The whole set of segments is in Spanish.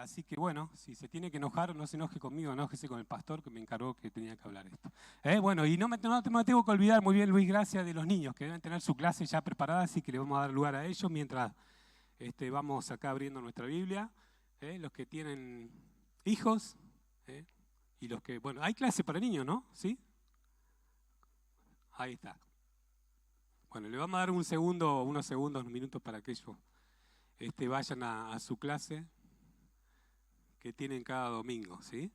Así que bueno, si se tiene que enojar, no se enoje conmigo, enójese con el pastor que me encargó que tenía que hablar esto. Bueno, y no me tengo que olvidar, muy bien Luis, gracias, de los niños que deben tener su clase ya preparada, así que le vamos a dar lugar a ellos mientras vamos acá abriendo nuestra Biblia. Los que tienen hijos y los que, bueno, hay clase para niños, ¿no? ¿Sí? Ahí está. Bueno, le vamos a dar unos segundos, unos minutos para que ellos vayan a su clase que tienen cada domingo, ¿sí?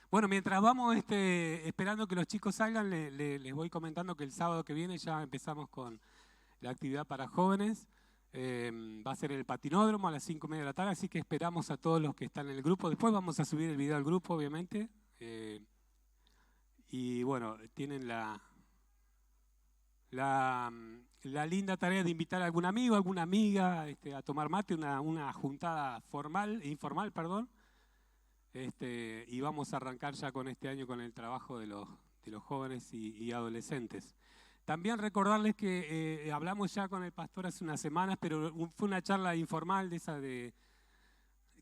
Bueno, mientras vamos esperando que los chicos salgan, les voy comentando que el sábado que viene ya empezamos con la actividad para jóvenes. Va a ser el patinódromo a las 5:30 de la tarde, así que esperamos a todos los que están en el grupo. Después vamos a subir el video al grupo, obviamente. Y bueno, tienen la linda tarea de invitar a algún amigo, alguna amiga a tomar mate, una juntada informal, perdón. Y vamos a arrancar ya con este año con el trabajo de los jóvenes y adolescentes. También recordarles que hablamos ya con el pastor hace unas semanas, pero fue una charla informal de esa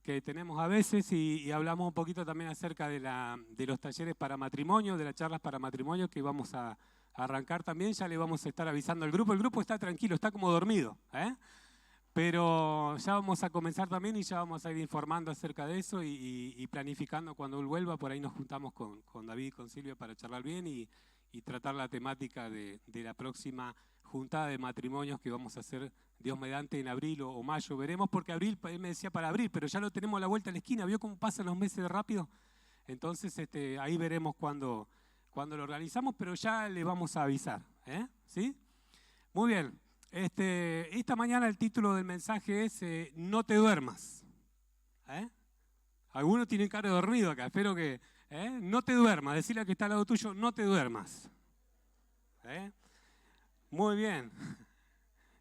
que tenemos a veces y hablamos un poquito también acerca de los talleres para matrimonio, de las charlas para matrimonio que vamos a arrancar también. Ya le vamos a estar avisando al grupo. El grupo está tranquilo, está como dormido, pero ya vamos a comenzar también y ya vamos a ir informando acerca de eso y planificando cuando él vuelva. Por ahí nos juntamos con David y con Silvia para charlar bien y tratar la temática de la próxima juntada de matrimonios que vamos a hacer, Dios mediante, en abril o mayo. Veremos, porque abril, él me decía para abril, pero ya lo tenemos a la vuelta de la esquina. ¿Vio cómo pasan los meses de rápido? Entonces ahí veremos cuando lo organizamos, pero ya le vamos a avisar. ¿Sí? Muy bien. Esta mañana el título del mensaje es No te duermas. Algunos tienen cara de dormido acá, espero que... No te duermas, decirle al que está al lado tuyo, no te duermas. Muy bien.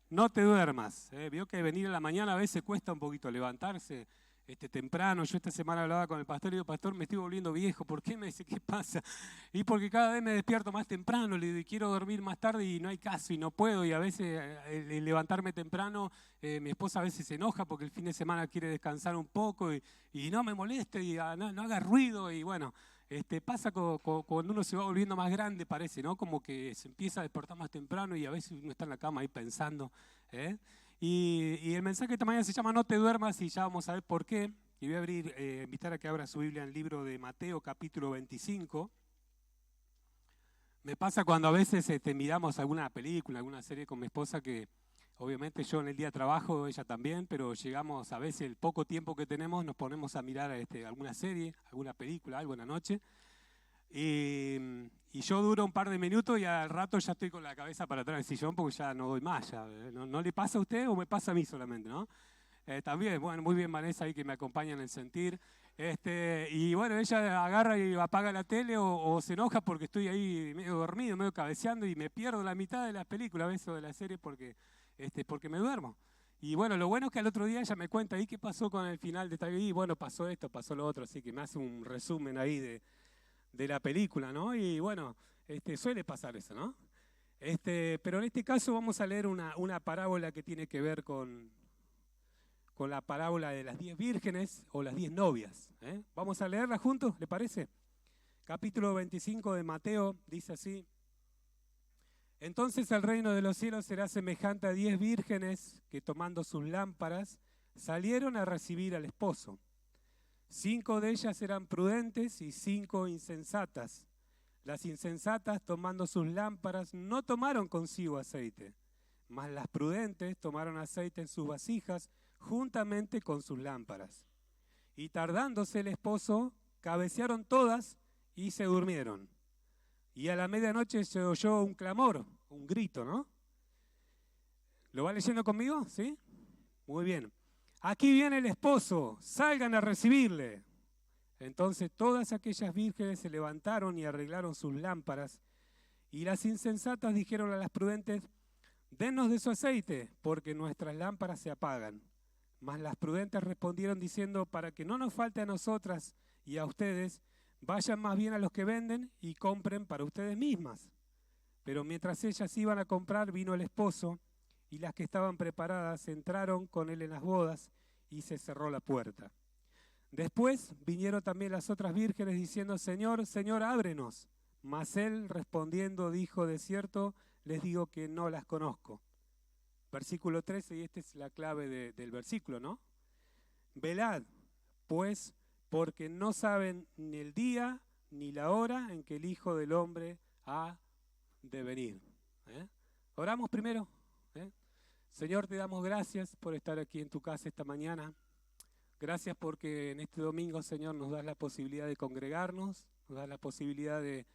No te duermas. Vio que venir a la mañana a veces cuesta un poquito levantarse temprano. Yo esta semana hablaba con el pastor y digo, pastor, me estoy volviendo viejo. ¿Por qué? Me dice, ¿qué pasa? Y porque cada vez me despierto más temprano, le digo, y quiero dormir más tarde y no hay caso y no puedo. Y a veces el levantarme temprano, mi esposa a veces se enoja porque el fin de semana quiere descansar un poco y no me moleste y no haga ruido. Y bueno, pasa cuando uno se va volviendo más grande, parece, ¿no? Como que se empieza a despertar más temprano y a veces uno está en la cama ahí pensando. Y el mensaje de esta mañana se llama No te duermas y ya vamos a ver por qué. Y voy a invitar a que abra su Biblia en el libro de Mateo, capítulo 25. Me pasa cuando a veces miramos alguna película, alguna serie con mi esposa que obviamente yo en el día trabajo, ella también, pero llegamos a veces el poco tiempo que tenemos, nos ponemos a mirar alguna serie, alguna película, algo en la noche. Y yo duro un par de minutos y al rato ya estoy con la cabeza para atrás del sillón porque ya no doy más. Ya, ¿no le pasa a usted o me pasa a mí solamente, no? También, bueno, muy bien Vanessa ahí que me acompaña en el sentir. Y bueno, ella agarra y apaga la tele o se enoja porque estoy ahí medio dormido, medio cabeceando y me pierdo la mitad de la película a veces o de la serie porque me duermo. Y bueno, lo bueno es que al otro día ella me cuenta ahí qué pasó con el final de esta vida y bueno, pasó esto, pasó lo otro, así que me hace un resumen ahí de la película, ¿no? Y bueno, suele pasar eso, ¿no? Pero en este caso vamos a leer una parábola que tiene que ver con la parábola de las 10 vírgenes o las 10 novias. Vamos a leerla juntos, ¿le parece? Capítulo 25 de Mateo dice así: Entonces el reino de los cielos será semejante a 10 vírgenes que tomando sus lámparas salieron a recibir al esposo. 5 de ellas eran prudentes y 5 insensatas. Las insensatas, tomando sus lámparas, no tomaron consigo aceite, mas las prudentes tomaron aceite en sus vasijas juntamente con sus lámparas. Y tardándose el esposo, cabecearon todas y se durmieron. Y a la medianoche se oyó un clamor, un grito, ¿no? ¿Lo va leyendo conmigo? ¿Sí? Muy bien. Aquí viene el esposo, salgan a recibirle. Entonces todas aquellas vírgenes se levantaron y arreglaron sus lámparas. Y las insensatas dijeron a las prudentes, dennos de su aceite, porque nuestras lámparas se apagan. Mas las prudentes respondieron diciendo, para que no nos falte a nosotras y a ustedes, vayan más bien a los que venden y compren para ustedes mismas. Pero mientras ellas iban a comprar, vino el esposo, y las que estaban preparadas entraron con él en las bodas, y se cerró la puerta. Después vinieron también las otras vírgenes diciendo, Señor, Señor, ábrenos. Mas él respondiendo dijo, de cierto, les digo que no las conozco. Versículo 13, y esta es la clave del versículo, ¿no? Velad, pues, porque no saben ni el día ni la hora en que el Hijo del Hombre ha de venir. Oramos primero. Señor, te damos gracias por estar aquí en tu casa esta mañana. Gracias porque en este domingo, Señor, nos das la posibilidad de congregarnos, nos das la posibilidad de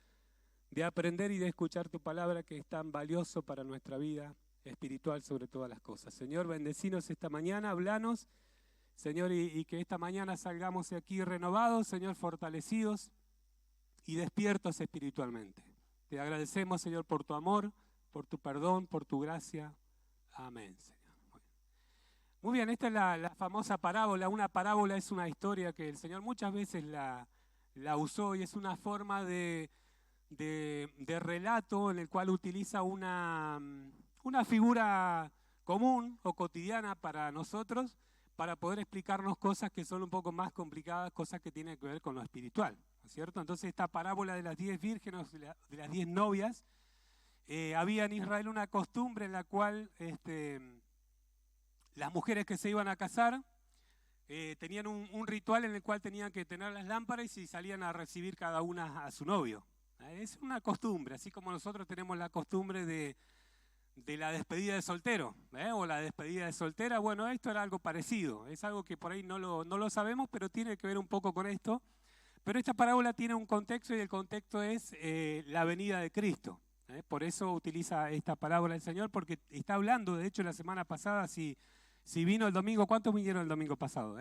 aprender y de escuchar tu palabra, que es tan valioso para nuestra vida espiritual sobre todas las cosas. Señor, bendecinos esta mañana, hablanos, Señor, y que esta mañana salgamos de aquí renovados, Señor, fortalecidos y despiertos espiritualmente. Te agradecemos, Señor, por tu amor, por tu perdón, por tu gracia. Amén, Señor. Muy bien, esta es la famosa parábola. Una parábola es una historia que el Señor muchas veces la usó y es una forma de relato en el cual utiliza una figura común o cotidiana para nosotros para poder explicarnos cosas que son un poco más complicadas, cosas que tienen que ver con lo espiritual, ¿no es cierto? Entonces esta parábola de las 10 vírgenes, de las 10 novias, había en Israel una costumbre en la cual las mujeres que se iban a casar tenían un ritual en el cual tenían que tener las lámparas y salían a recibir cada una a su novio. Es una costumbre, así como nosotros tenemos la costumbre de la despedida de soltero, o la despedida de soltera. Bueno, esto era algo parecido, es algo que por ahí no lo sabemos, pero tiene que ver un poco con esto. Pero esta parábola tiene un contexto y el contexto es la venida de Cristo. Por eso utiliza esta parábola el Señor, porque está hablando, de hecho la semana pasada, si vino el domingo, ¿cuántos vinieron el domingo pasado?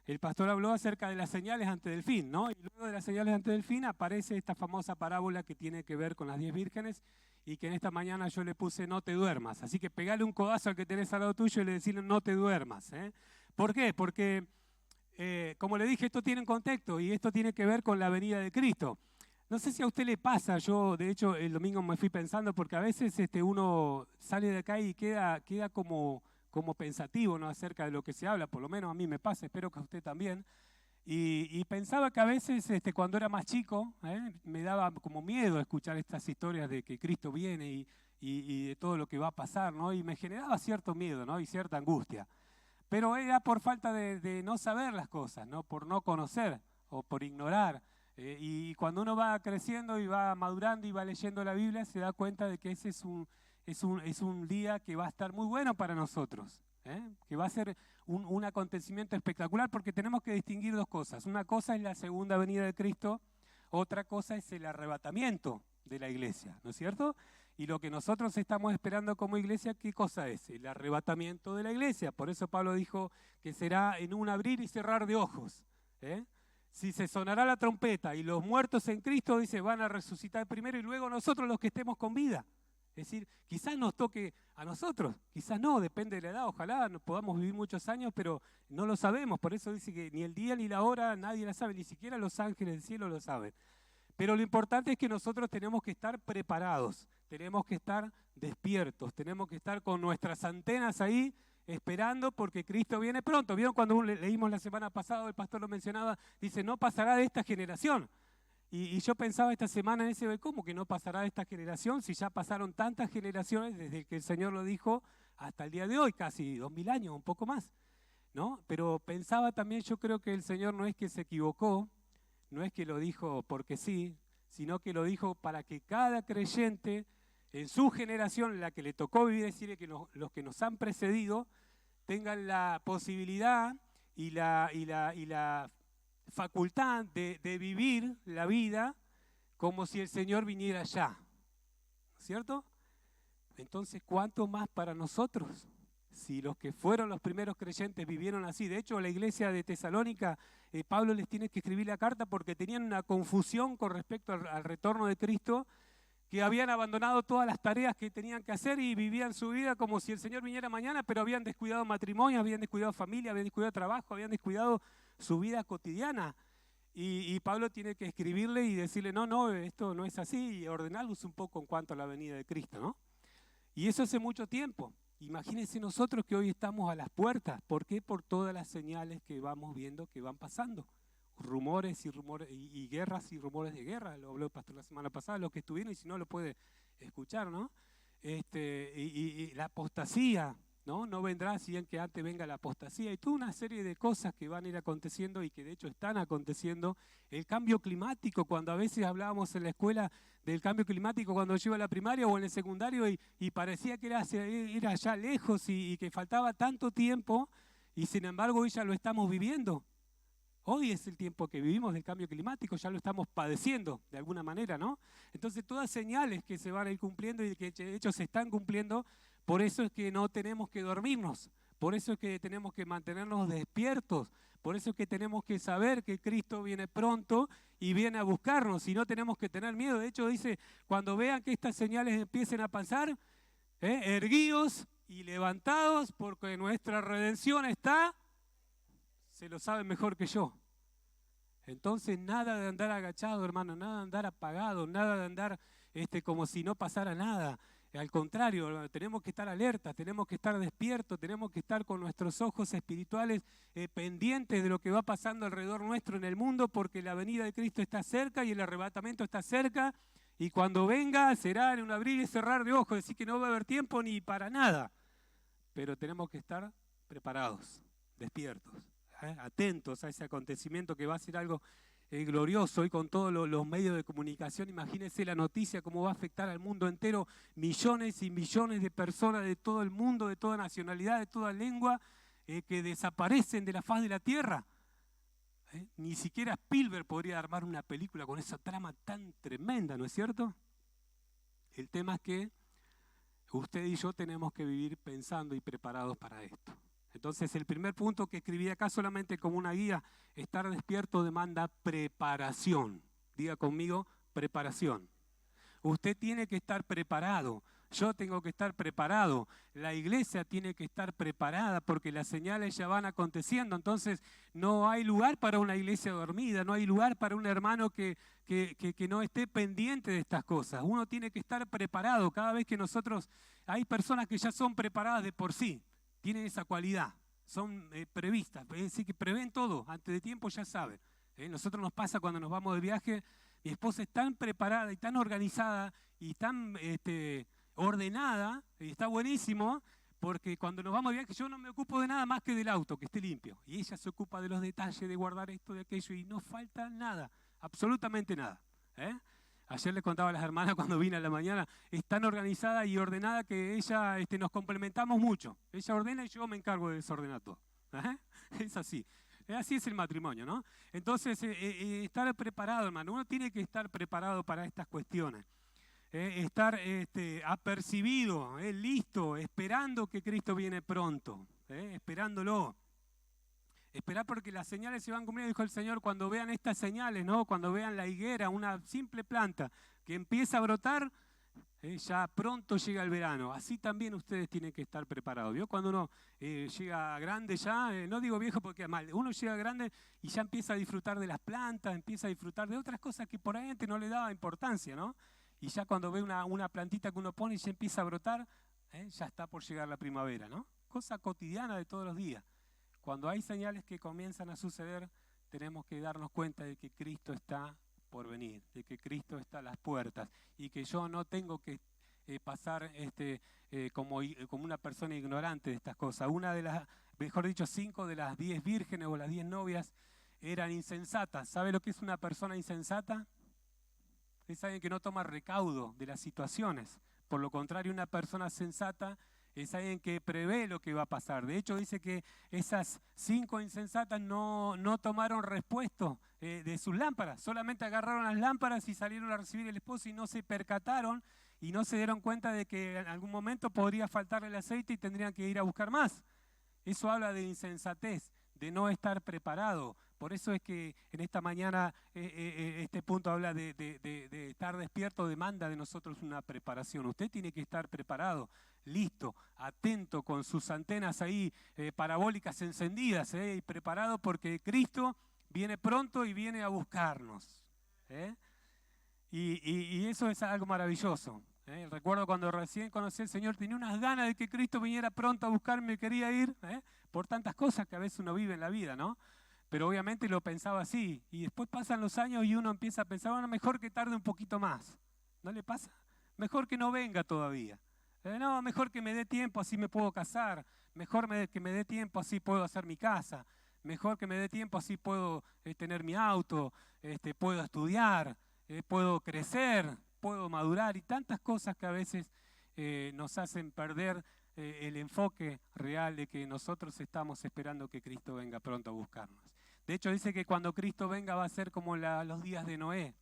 El pastor habló acerca de las señales antes del fin, ¿no? Y luego de las señales antes del fin aparece esta famosa parábola que tiene que ver con las 10 vírgenes y que en esta mañana yo le puse no te duermas. Así que pegale un codazo al que tenés al lado tuyo y le decirle no te duermas. ¿Por qué? Porque, como le dije, esto tiene un contexto y esto tiene que ver con la venida de Cristo. No sé si a usted le pasa, yo de hecho el domingo me fui pensando porque a veces uno sale de acá y queda como pensativo, ¿no?, acerca de lo que se habla, por lo menos a mí me pasa, espero que a usted también. Y pensaba que a veces cuando era más chico me daba como miedo escuchar estas historias de que Cristo viene y de todo lo que va a pasar, ¿no? Y me generaba cierto miedo, ¿no?, y cierta angustia. Pero era por falta de no saber las cosas, ¿no?, por no conocer o por ignorar. Y cuando uno va creciendo y va madurando y va leyendo la Biblia, se da cuenta de que ese es un día que va a estar muy bueno para nosotros, que va a ser un acontecimiento espectacular, porque tenemos que distinguir dos cosas. Una cosa es la segunda venida de Cristo, otra cosa es el arrebatamiento de la iglesia, ¿no es cierto? Y lo que nosotros estamos esperando como iglesia, ¿qué cosa es? El arrebatamiento de la iglesia. Por eso Pablo dijo que será en un abrir y cerrar de ojos. Si se sonará la trompeta y los muertos en Cristo, dice, van a resucitar primero y luego nosotros los que estemos con vida. Es decir, quizás nos toque a nosotros, quizás no, depende de la edad, ojalá nos podamos vivir muchos años, pero no lo sabemos. Por eso dice que ni el día ni la hora nadie la sabe, ni siquiera los ángeles del cielo lo saben. Pero lo importante es que nosotros tenemos que estar preparados, tenemos que estar despiertos, tenemos que estar con nuestras antenas ahí, esperando porque Cristo viene pronto. ¿Vieron cuando leímos la semana pasada, el pastor lo mencionaba, dice, no pasará de esta generación? Y yo pensaba esta semana en ese, ¿cómo que no pasará de esta generación? Si ya pasaron tantas generaciones desde que el Señor lo dijo hasta el día de hoy, casi 2000 años, un poco más, ¿no? Pero pensaba también, yo creo que el Señor no es que se equivocó, no es que lo dijo porque sí, sino que lo dijo para que cada creyente en su generación, la que le tocó vivir, es decir, que los que nos han precedido, tengan la posibilidad y la facultad de vivir la vida como si el Señor viniera ya, ¿cierto? Entonces, ¿cuánto más para nosotros? Si los que fueron los primeros creyentes vivieron así. De hecho, la iglesia de Tesalónica, Pablo les tiene que escribir la carta porque tenían una confusión con respecto al retorno de Cristo, que habían abandonado todas las tareas que tenían que hacer y vivían su vida como si el Señor viniera mañana, pero habían descuidado matrimonio, habían descuidado familia, habían descuidado trabajo, habían descuidado su vida cotidiana. Y Pablo tiene que escribirle y decirle, no, esto no es así, y ordenarlos un poco en cuanto a la venida de Cristo, ¿no? Y eso hace mucho tiempo. Imagínense nosotros que hoy estamos a las puertas. ¿Por qué? Por todas las señales que vamos viendo que van pasando. Rumores y guerras y rumores de guerra. Lo habló el pastor la semana pasada, los que estuvieron, y si no lo puede escuchar, ¿no? Y la apostasía, ¿no? No vendrá si bien que antes venga la apostasía, y toda una serie de cosas que van a ir aconteciendo y que de hecho están aconteciendo. El cambio climático, cuando a veces hablábamos en la escuela del cambio climático cuando yo iba a la primaria o en el secundario y parecía que era allá lejos y que faltaba tanto tiempo, y sin embargo hoy ya lo estamos viviendo. Hoy es el tiempo que vivimos del cambio climático, ya lo estamos padeciendo de alguna manera, ¿no? Entonces todas señales que se van a ir cumpliendo y que de hecho se están cumpliendo, por eso es que no tenemos que dormirnos, por eso es que tenemos que mantenernos despiertos, por eso es que tenemos que saber que Cristo viene pronto y viene a buscarnos, y no tenemos que tener miedo. De hecho dice, cuando vean que estas señales empiecen a pasar, erguíos y levantados, porque nuestra redención está... Se lo sabe mejor que yo. Entonces nada de andar agachado, hermano, nada de andar apagado, nada de andar como si no pasara nada. Al contrario, tenemos que estar alertas, tenemos que estar despiertos, tenemos que estar con nuestros ojos espirituales pendientes de lo que va pasando alrededor nuestro en el mundo, porque la venida de Cristo está cerca y el arrebatamiento está cerca, y cuando venga será en un abrir y cerrar de ojos, es decir que no va a haber tiempo ni para nada. Pero tenemos que estar preparados, despiertos. Atentos a ese acontecimiento que va a ser algo glorioso, y con todos los medios de comunicación. Imagínense la noticia, cómo va a afectar al mundo entero, millones y millones de personas de todo el mundo, de toda nacionalidad, de toda lengua, que desaparecen de la faz de la tierra. Ni siquiera Spielberg podría armar una película con esa trama tan tremenda, ¿no es cierto? El tema es que usted y yo tenemos que vivir pensando y preparados para esto. Entonces el primer punto que escribí acá solamente como una guía, estar despierto demanda preparación. Diga conmigo, preparación. Usted tiene que estar preparado, yo tengo que estar preparado, la iglesia tiene que estar preparada porque las señales ya van aconteciendo. Entonces no hay lugar para una iglesia dormida, no hay lugar para un hermano que no esté pendiente de estas cosas. Uno tiene que estar preparado. Cada vez que nosotros, hay personas que ya son preparadas de por sí, tienen esa cualidad, son previstas, es decir, que prevén todo, antes de tiempo ya saben. Nosotros nos pasa cuando nos vamos de viaje, mi esposa es tan preparada y tan organizada y tan ordenada, y está buenísimo, porque cuando nos vamos de viaje yo no me ocupo de nada más que del auto, que esté limpio. Y ella se ocupa de los detalles, de guardar esto, de aquello, y no falta nada, absolutamente nada. Ayer les contaba a las hermanas cuando vine a la mañana, es tan organizada y ordenada que ella nos complementamos mucho. Ella ordena y yo me encargo de desordenar todo. Es así. Así es el matrimonio, ¿no? Entonces, estar preparado, hermano. Uno tiene que estar preparado para estas cuestiones. Estar apercibido, listo, esperando que Cristo viene pronto. Esperándolo. Esperar porque las señales se van cumpliendo, dijo el Señor, cuando vean estas señales, ¿no? Cuando vean la higuera, una simple planta que empieza a brotar, ya pronto llega el verano. Así también ustedes tienen que estar preparados. ¿Vio? Cuando uno llega grande ya, no digo viejo porque es mal, uno llega grande y ya empieza a disfrutar de las plantas, empieza a disfrutar de otras cosas que por ahí antes no le daba importancia, ¿no? Y ya cuando ve una plantita que uno pone y ya empieza a brotar, ya está por llegar la primavera, ¿no? Cosa cotidiana de todos los días. Cuando hay señales que comienzan a suceder, tenemos que darnos cuenta de que Cristo está por venir, de que Cristo está a las puertas y que yo no tengo que pasar como una persona ignorante de estas cosas. Una de las, mejor dicho, 5 de las 10 vírgenes o las 10 novias eran insensatas. ¿Sabe lo que es una persona insensata? Es alguien que no toma recaudo de las situaciones. Por lo contrario, una persona sensata es alguien que prevé lo que va a pasar. De hecho, dice que esas 5 insensatas no tomaron repuesto de sus lámparas. Solamente agarraron las lámparas y salieron a recibir el esposo y no se percataron y no se dieron cuenta de que en algún momento podría faltarle el aceite y tendrían que ir a buscar más. Eso habla de insensatez, de no estar preparado. Por eso es que en esta mañana este punto habla de estar despierto, demanda de nosotros una preparación. Usted tiene que estar preparado, listo, atento, con sus antenas ahí parabólicas encendidas y preparado porque Cristo viene pronto y viene a buscarnos. Y eso es algo maravilloso. Recuerdo cuando recién conocí al Señor, tenía unas ganas de que Cristo viniera pronto a buscarme, quería ir, por tantas cosas que a veces uno vive en la vida, ¿no? Pero obviamente lo pensaba así. Y después pasan los años y uno empieza a pensar, bueno, mejor que tarde un poquito más. ¿No le pasa? Mejor que no venga todavía. No, mejor que me dé tiempo, así me puedo casar. Mejor que me dé tiempo, así puedo hacer mi casa. Mejor que me dé tiempo, así puedo tener mi auto, puedo estudiar, puedo crecer, puedo madurar. Y tantas cosas que a veces nos hacen perder el enfoque real de que nosotros estamos esperando que Cristo venga pronto a buscarnos. De hecho, dice que cuando Cristo venga va a ser como los días de Noé.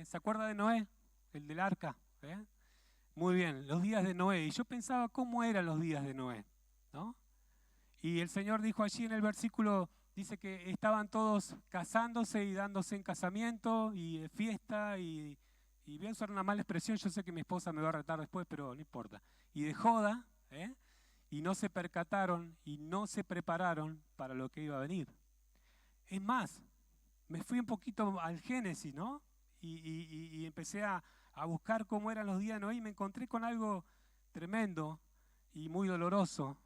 ¿Se acuerda de Noé? El del arca. Muy bien, los días de Noé. Y yo pensaba cómo eran los días de Noé, ¿no? Y el Señor dijo allí en el versículo, dice que estaban todos casándose y dándose en casamiento y fiesta y voy a usar una mala expresión, yo sé que mi esposa me va a retar después, pero no importa. Y de joda, y no se percataron y no se prepararon para lo que iba a venir. Es más, me fui un poquito al Génesis, ¿no? Y empecé a buscar cómo eran los días de Noé y me encontré con algo tremendo y muy doloroso.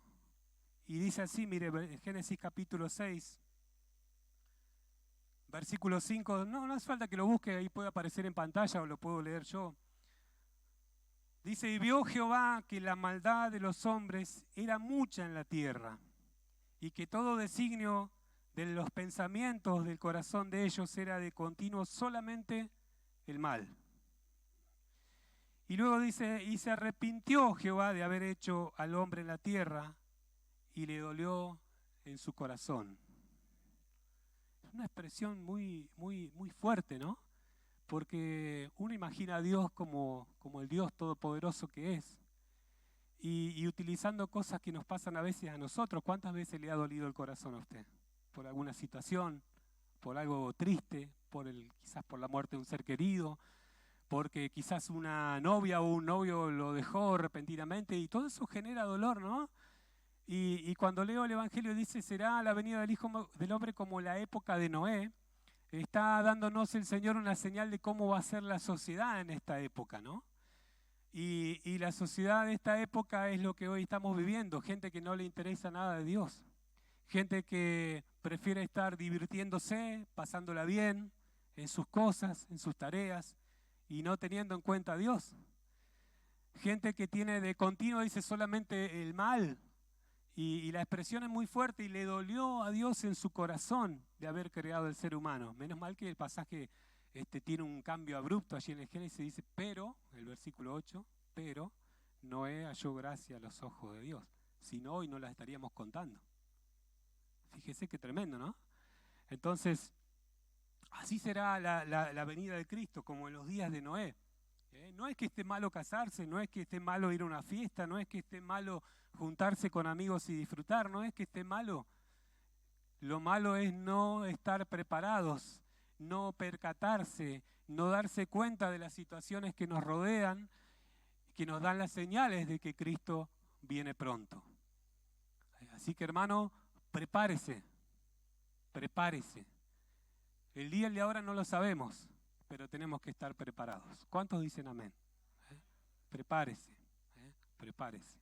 Y dice así, mire, Génesis capítulo 6, versículo 5, no hace falta que lo busque, ahí puede aparecer en pantalla o lo puedo leer yo. Dice, y vio Jehová que la maldad de los hombres era mucha en la tierra, y que todo designio de los pensamientos del corazón de ellos era de continuo solamente el mal. Y luego dice, y se arrepintió Jehová de haber hecho al hombre en la tierra, y le dolió en su corazón. Es una expresión muy, muy, muy fuerte, ¿no? Porque uno imagina a Dios como el Dios todopoderoso que es. Y utilizando cosas que nos pasan a veces a nosotros. ¿Cuántas veces le ha dolido el corazón a usted? Por alguna situación, por algo triste, quizás por la muerte de un ser querido, porque quizás una novia o un novio lo dejó repentinamente y todo eso genera dolor, ¿no? Y cuando leo el Evangelio dice, será la venida del Hijo del Hombre como la época de Noé. Está dándonos el Señor una señal de cómo va a ser la sociedad en esta época, ¿no? Y la sociedad de esta época es lo que hoy estamos viviendo, gente que no le interesa nada de Dios, gente que prefiere estar divirtiéndose, pasándola bien en sus cosas, en sus tareas y no teniendo en cuenta a Dios. Gente que tiene de continuo, dice, solamente el mal. Y la expresión es muy fuerte y le dolió a Dios en su corazón de haber creado el ser humano. Menos mal que el pasaje tiene un cambio abrupto allí en el Génesis, dice, pero, el versículo 8, pero Noé halló gracia a los ojos de Dios. Si no, hoy no las estaríamos contando. Fíjese qué tremendo, ¿no? Entonces, así será la venida de Cristo, como en los días de Noé. No es que esté malo casarse, no es que esté malo ir a una fiesta, no es que esté malo juntarse con amigos y disfrutar, no es que esté malo. Lo malo es no estar preparados, no percatarse, no darse cuenta de las situaciones que nos rodean, que nos dan las señales de que Cristo viene pronto. Así que hermano, prepárese, prepárese. El día y la hora no lo sabemos, pero tenemos que estar preparados. ¿Cuántos dicen amén? Prepárese, prepárese.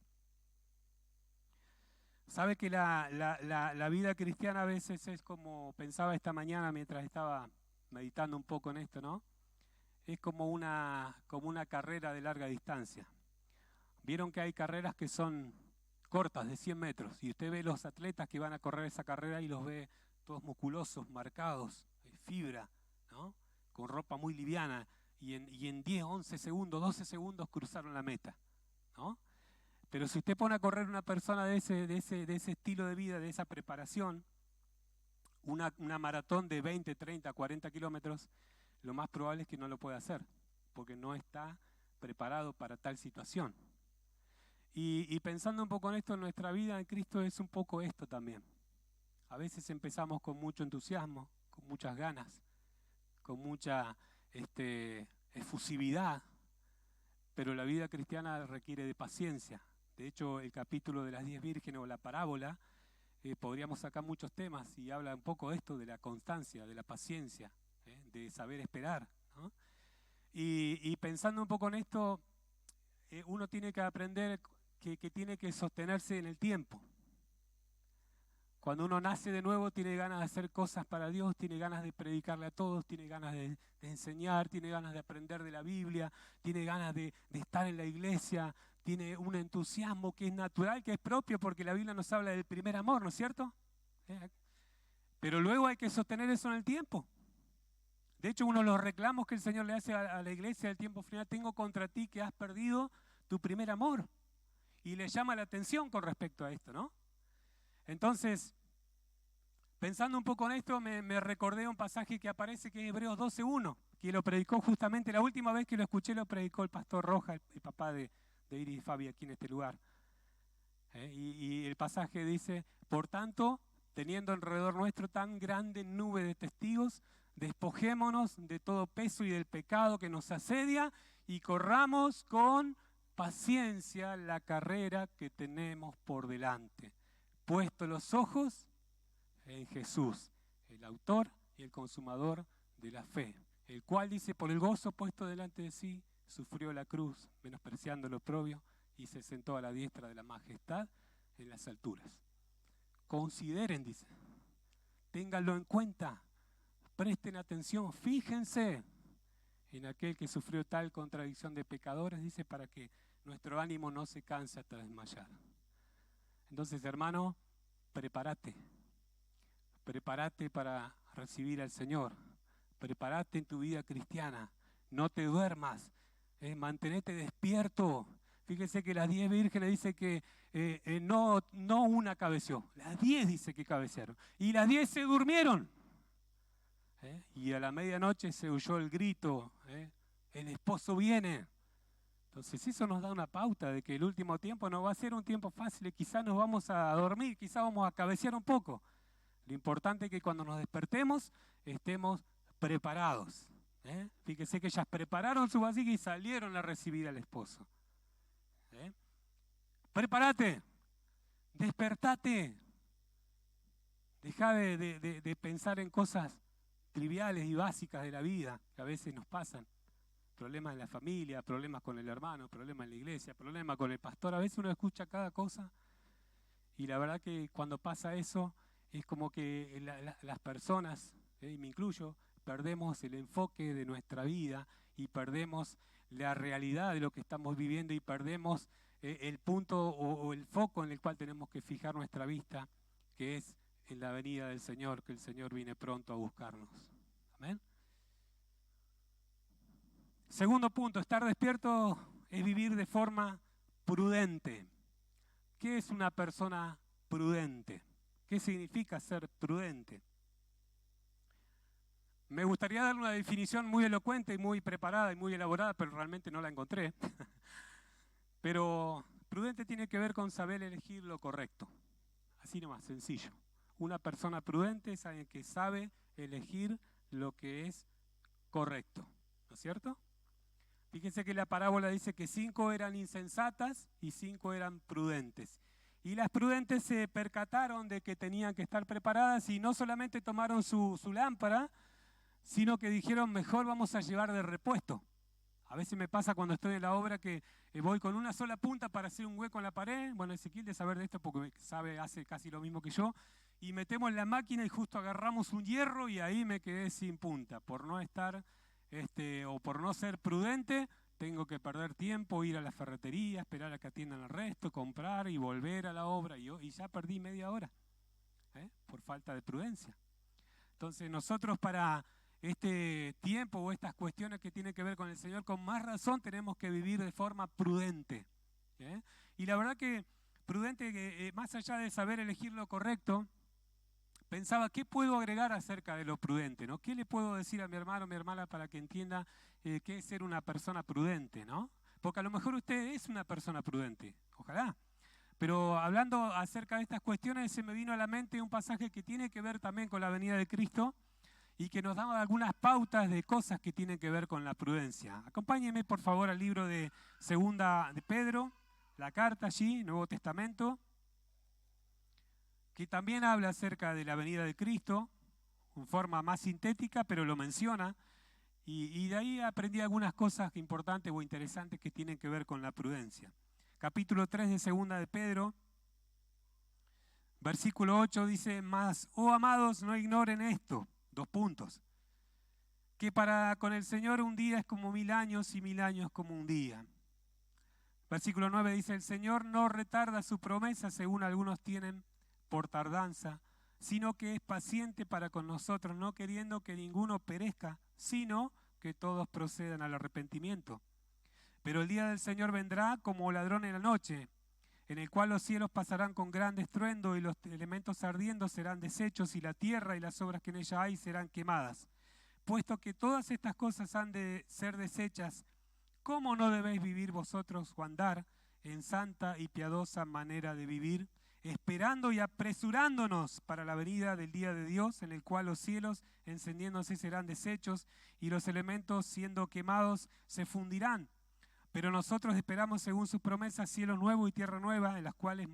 Sabe que la vida cristiana a veces es como pensaba esta mañana mientras estaba meditando un poco en esto, ¿no? Es como una carrera de larga distancia. Vieron que hay carreras que son cortas, de 100 metros, y usted ve los atletas que van a correr esa carrera y los ve todos musculosos, marcados, fibra, ¿no? Con ropa muy liviana, y en 10, 11 segundos, 12 segundos cruzaron la meta, ¿no? Pero si usted pone a correr una persona de ese estilo de vida, de esa preparación, una maratón de 20, 30, 40 kilómetros, lo más probable es que no lo pueda hacer, porque no está preparado para tal situación. Y pensando un poco en esto, nuestra vida en Cristo es un poco esto también. A veces empezamos con mucho entusiasmo, con muchas ganas, con mucha efusividad, pero la vida cristiana requiere de paciencia. De hecho, el capítulo de las 10 vírgenes o la parábola, podríamos sacar muchos temas y habla un poco de esto, de la constancia, de la paciencia, de saber esperar, ¿no? Y pensando un poco en esto, uno tiene que aprender que tiene que sostenerse en el tiempo. Cuando uno nace de nuevo tiene ganas de hacer cosas para Dios, tiene ganas de predicarle a todos, tiene ganas de enseñar, tiene ganas de aprender de la Biblia, tiene ganas de estar en la iglesia, tiene un entusiasmo que es natural, que es propio, porque la Biblia nos habla del primer amor, ¿no es cierto? Pero luego hay que sostener eso en el tiempo. De hecho, uno de los reclamos que el Señor le hace a la iglesia del tiempo final: tengo contra ti que has perdido tu primer amor. Y le llama la atención con respecto a esto, ¿no? Entonces, pensando un poco en esto, me recordé un pasaje que aparece, que es Hebreos 12:1, que lo predicó justamente, la última vez que lo escuché lo predicó el pastor Roja, el papá de Iris y Fabi aquí en este lugar. Y el pasaje dice: por tanto, teniendo alrededor nuestro tan grande nube de testigos, despojémonos de todo peso y del pecado que nos asedia y corramos con paciencia la carrera que tenemos por delante, puesto los ojos en Jesús, el autor y el consumador de la fe, el cual dice: por el gozo puesto delante de sí, sufrió la cruz, menospreciando lo oprobio, y se sentó a la diestra de la majestad en las alturas. Consideren, dice, ténganlo en cuenta, presten atención, fíjense en aquel que sufrió tal contradicción de pecadores, dice, para que nuestro ánimo no se canse hasta desmayar. Entonces, hermano, prepárate para recibir al Señor, prepárate en tu vida cristiana, no te duermas, mantenete despierto. Fíjese que las 10 vírgenes dice que no una cabeció, las 10 dice que cabecearon, y las 10 se durmieron. Y a la medianoche se oyó el grito, el esposo viene. Entonces eso nos da una pauta de que el último tiempo no va a ser un tiempo fácil, quizás nos vamos a dormir, quizás vamos a cabecear un poco. Lo importante es que cuando nos despertemos estemos preparados. Fíjese que ellas prepararon su vasija y salieron a recibir al esposo. Prepárate, despertate, deja de pensar en cosas triviales y básicas de la vida que a veces nos pasan. Problemas en la familia, problemas con el hermano, problemas en la iglesia, problemas con el pastor. A veces uno escucha cada cosa y la verdad que cuando pasa eso es como que las personas, y me incluyo, perdemos el enfoque de nuestra vida y perdemos la realidad de lo que estamos viviendo y perdemos el punto o el foco en el cual tenemos que fijar nuestra vista, que es en la venida del Señor, que el Señor viene pronto a buscarnos. Amén. Segundo punto, estar despierto es vivir de forma prudente. ¿Qué es una persona prudente? ¿Qué significa ser prudente? Me gustaría dar una definición muy elocuente y muy preparada y muy elaborada, pero realmente no la encontré. Pero prudente tiene que ver con saber elegir lo correcto. Así nomás, sencillo. Una persona prudente es alguien que sabe elegir lo que es correcto. ¿No es cierto? Fíjense que la parábola dice que 5 eran insensatas y 5 eran prudentes. Y las prudentes se percataron de que tenían que estar preparadas y no solamente tomaron su lámpara, sino que dijeron: mejor vamos a llevar de repuesto. A veces me pasa cuando estoy en la obra que voy con una sola punta para hacer un hueco en la pared. Bueno, Ezequiel de saber de esto porque hace casi lo mismo que yo. Y metemos en la máquina y justo agarramos un hierro y ahí me quedé sin punta. Por no estar, o por no ser prudente, tengo que perder tiempo, ir a la ferretería, esperar a que atiendan el resto, comprar y volver a la obra. Y ya perdí media hora, por falta de prudencia. Entonces nosotros para este tiempo o estas cuestiones que tienen que ver con el Señor, con más razón tenemos que vivir de forma prudente. Y la verdad que prudente, más allá de saber elegir lo correcto, pensaba, ¿qué puedo agregar acerca de lo prudente? ¿No? ¿Qué le puedo decir a mi hermano o mi hermana para que entienda qué es ser una persona prudente? ¿No? Porque a lo mejor usted es una persona prudente, ojalá. Pero hablando acerca de estas cuestiones, se me vino a la mente un pasaje que tiene que ver también con la venida de Cristo y que nos da algunas pautas de cosas que tienen que ver con la prudencia. Acompáñenme por favor al libro de Segunda de Pedro, la carta allí, Nuevo Testamento, que también habla acerca de la venida de Cristo, en forma más sintética, pero lo menciona. Y de ahí aprendí algunas cosas importantes o interesantes que tienen que ver con la prudencia. Capítulo 3 de Segunda de Pedro, versículo 8 dice: mas, oh amados, no ignoren esto, que para con el Señor un día es como 1000 años y 1000 años como un día. Versículo 9 dice: el Señor no retarda su promesa, según algunos tienen por tardanza, sino que es paciente para con nosotros, no queriendo que ninguno perezca, sino que todos procedan al arrepentimiento. Pero el día del Señor vendrá como ladrón en la noche, en el cual los cielos pasarán con gran estruendo y los elementos ardiendo serán deshechos y la tierra y las obras que en ella hay serán quemadas. Puesto que todas estas cosas han de ser deshechas, ¿cómo no debéis vivir vosotros o andar en santa y piadosa manera de vivir, esperando y apresurándonos para la venida del día de Dios, en el cual los cielos encendiéndose serán deshechos y los elementos siendo quemados se fundirán? Pero nosotros esperamos, según sus promesas, cielo nuevo y tierra nueva, en las cuales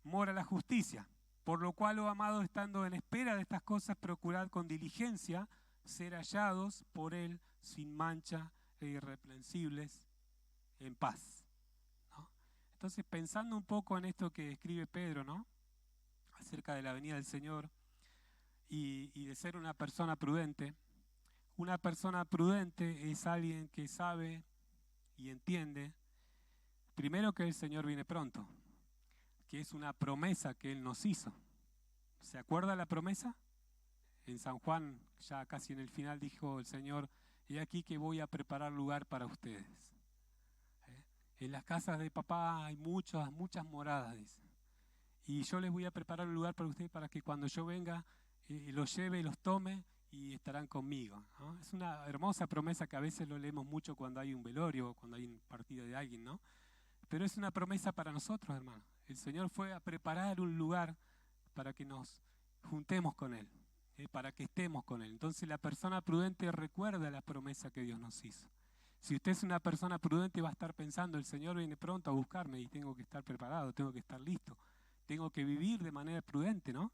mora la justicia. Por lo cual, oh amados, estando en espera de estas cosas, procurad con diligencia ser hallados por Él sin mancha e irreprensibles, en paz, ¿no? Entonces, pensando un poco en esto que escribe Pedro, ¿no?, acerca de la venida del Señor y de ser una persona prudente es alguien que sabe y entiende, primero, que el Señor viene pronto, que es una promesa que Él nos hizo. ¿Se acuerda la promesa? En San Juan, ya casi en el final, dijo el Señor: he aquí que voy a preparar lugar para ustedes. En las casas de papá hay muchas moradas, dice. Y yo les voy a preparar un lugar para ustedes para que cuando yo venga los lleve y los tome y estarán conmigo, ¿no? Es una hermosa promesa que a veces lo leemos mucho cuando hay un velorio o cuando hay un partido de alguien, ¿no? Pero es una promesa para nosotros, hermano. El Señor fue a preparar un lugar para que nos juntemos con Él, para que estemos con Él. Entonces la persona prudente recuerda la promesa que Dios nos hizo. Si usted es una persona prudente, va a estar pensando: el Señor viene pronto a buscarme y tengo que estar preparado, tengo que estar listo, tengo que vivir de manera prudente, ¿no?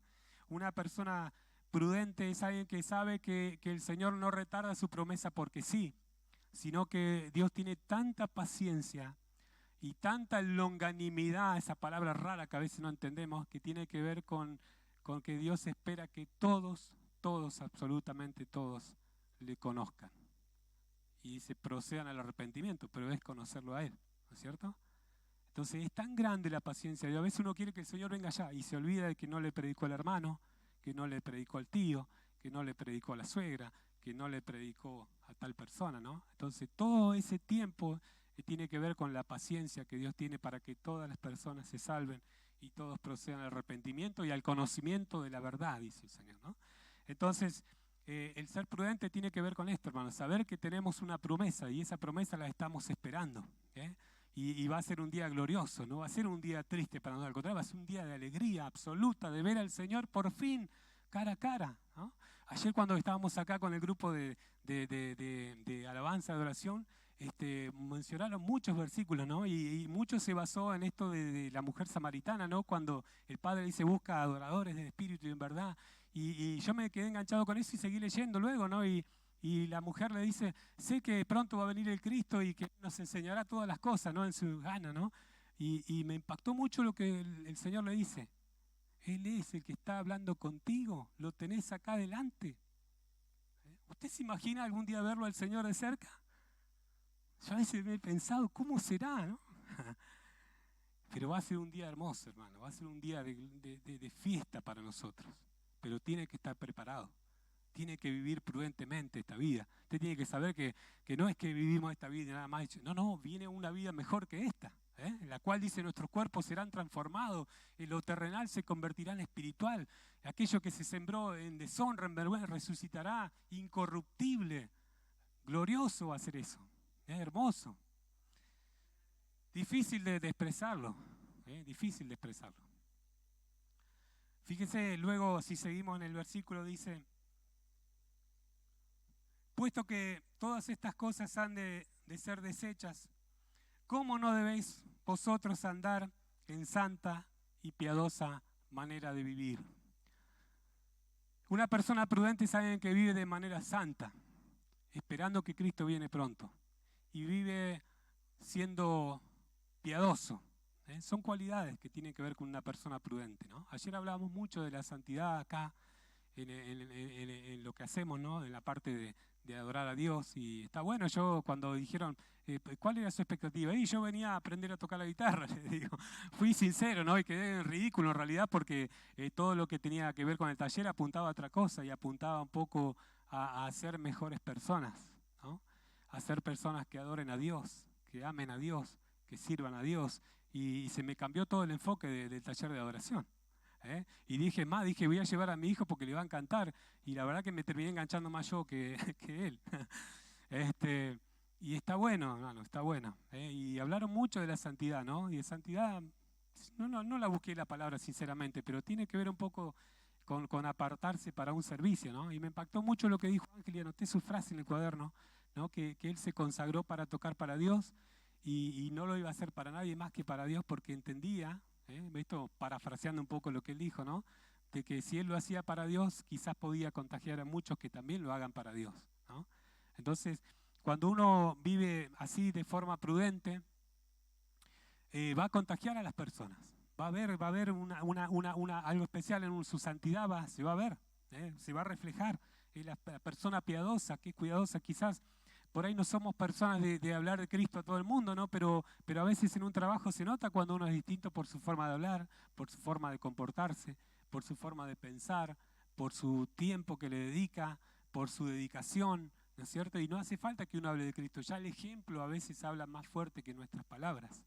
Una persona prudente es alguien que sabe que el Señor no retarda su promesa porque sí, sino que Dios tiene tanta paciencia y tanta longanimidad, esa palabra rara que a veces no entendemos, que tiene que ver con que Dios espera que todos, absolutamente todos, le conozcan y se procedan al arrepentimiento, pero es conocerlo a Él, ¿no es cierto? Entonces es tan grande la paciencia de Dios. A veces uno quiere que el Señor venga ya y se olvida de que no le predicó al hermano, que no le predicó al tío, que no le predicó a la suegra, que no le predicó a tal persona, ¿no? Entonces todo ese tiempo tiene que ver con la paciencia que Dios tiene para que todas las personas se salven y todos procedan al arrepentimiento y al conocimiento de la verdad, dice el Señor, ¿no? Entonces, el ser prudente tiene que ver con esto, hermanos, saber que tenemos una promesa y esa promesa la estamos esperando, ¿eh? Y va a ser un día glorioso, no va a ser un día triste para nosotros, al contrario, va a ser un día de alegría absoluta, de ver al Señor por fin, cara a cara, ¿no? Ayer cuando estábamos acá con el grupo de alabanza, de oración, mencionaron muchos versículos, ¿no? Y mucho se basó en esto de la mujer samaritana, ¿no? Cuando el Padre dice: busca adoradores de espíritu y en verdad. Y yo me quedé enganchado con eso y seguí leyendo luego, ¿no? Y la mujer le dice: sé que pronto va a venir el Cristo y que nos enseñará todas las cosas, ¿no?, en su gana, ¿no? Y me impactó mucho lo que el Señor le dice: Él es el que está hablando contigo, lo tenés acá delante. ¿Usted se imagina algún día verlo al Señor de cerca? Yo a veces me he pensado: ¿cómo será, no? Pero va a ser un día hermoso, hermano, va a ser un día de fiesta para nosotros, pero tiene que estar preparado. Tiene que vivir prudentemente esta vida. Usted tiene que saber que no es que vivimos esta vida y nada más. No, viene una vida mejor que esta, en la cual dice: nuestros cuerpos serán transformados, lo terrenal se convertirá en espiritual, aquello que se sembró en deshonra, en vergüenza, resucitará incorruptible. Glorioso va a ser eso, hermoso. Difícil de expresarlo, difícil de expresarlo. Fíjese, luego si seguimos en el versículo dice: puesto que todas estas cosas han de ser deshechas, ¿cómo no debéis vosotros andar en santa y piadosa manera de vivir? Una persona prudente es alguien que vive de manera santa. esperando que Cristo viene pronto. Y vive siendo piadoso. Son cualidades que tienen que ver con una persona prudente, ¿no? Ayer hablábamos mucho de la santidad acá, en lo que hacemos, ¿no? En la parte de adorar a Dios. Y está bueno, yo cuando dijeron, ¿cuál era su expectativa? Y yo venía a aprender a tocar la guitarra, les digo. Fui sincero, ¿no? Y quedé en ridículo en realidad porque todo lo que tenía que ver con el taller apuntaba a otra cosa y apuntaba un poco a ser mejores personas, ¿no? A ser personas que adoren a Dios, que amen a Dios, que sirvan a Dios. Y se me cambió todo el enfoque del taller de adoración. Y dije, voy a llevar a mi hijo porque le va a encantar. Y la verdad que me terminé enganchando más yo que, que él. Y está bueno, hermano, está bueno. Y hablaron mucho de la santidad, ¿no? Y de santidad, no la busqué la palabra sinceramente, pero tiene que ver un poco con apartarse para un servicio, ¿no? Y me impactó mucho lo que dijo Ángel y anoté su frase en el cuaderno, ¿no? Que él se consagró para tocar para Dios y no lo iba a hacer para nadie más que para Dios porque entendía, esto parafraseando un poco lo que él dijo, ¿no? De que si él lo hacía para Dios, quizás podía contagiar a muchos que también lo hagan para Dios, ¿no? Entonces, cuando uno vive así de forma prudente, va a contagiar a las personas. Va a haber algo especial en su santidad, se va a ver, se va a reflejar. La persona piadosa, que es cuidadosa, quizás por ahí no somos personas de hablar de Cristo a todo el mundo, ¿no? Pero a veces en un trabajo se nota cuando uno es distinto por su forma de hablar, por su forma de comportarse, por su forma de pensar, por su tiempo que le dedica, por su dedicación, ¿no es cierto? Y no hace falta que uno hable de Cristo, ya el ejemplo a veces habla más fuerte que nuestras palabras.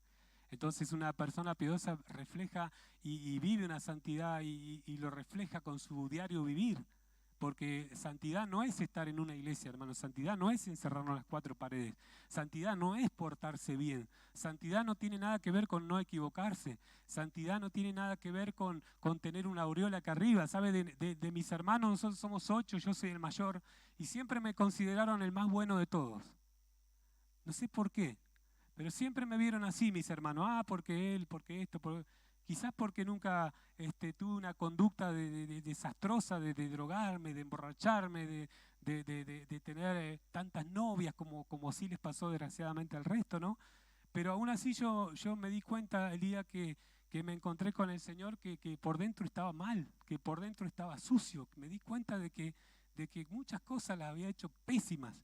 Entonces una persona piadosa refleja y vive una santidad y lo refleja con su diario vivir. Porque santidad no es estar en una iglesia, hermano. Santidad no es encerrarnos en las cuatro paredes. Santidad no es portarse bien. Santidad no tiene nada que ver con no equivocarse. Santidad no tiene nada que ver con tener una aureola acá arriba. ¿Sabe? De mis hermanos, nosotros somos 8, yo soy el mayor. Y siempre me consideraron el más bueno de todos. No sé por qué. Pero siempre me vieron así, mis hermanos. Porque él, porque esto, quizás porque nunca tuve una conducta desastrosa de drogarme, de emborracharme, de tener tantas novias como sí les pasó desgraciadamente al resto, ¿no? Pero aún así yo me di cuenta el día que me encontré con el Señor que por dentro estaba mal, que por dentro estaba sucio. Me di cuenta de que muchas cosas las había hecho pésimas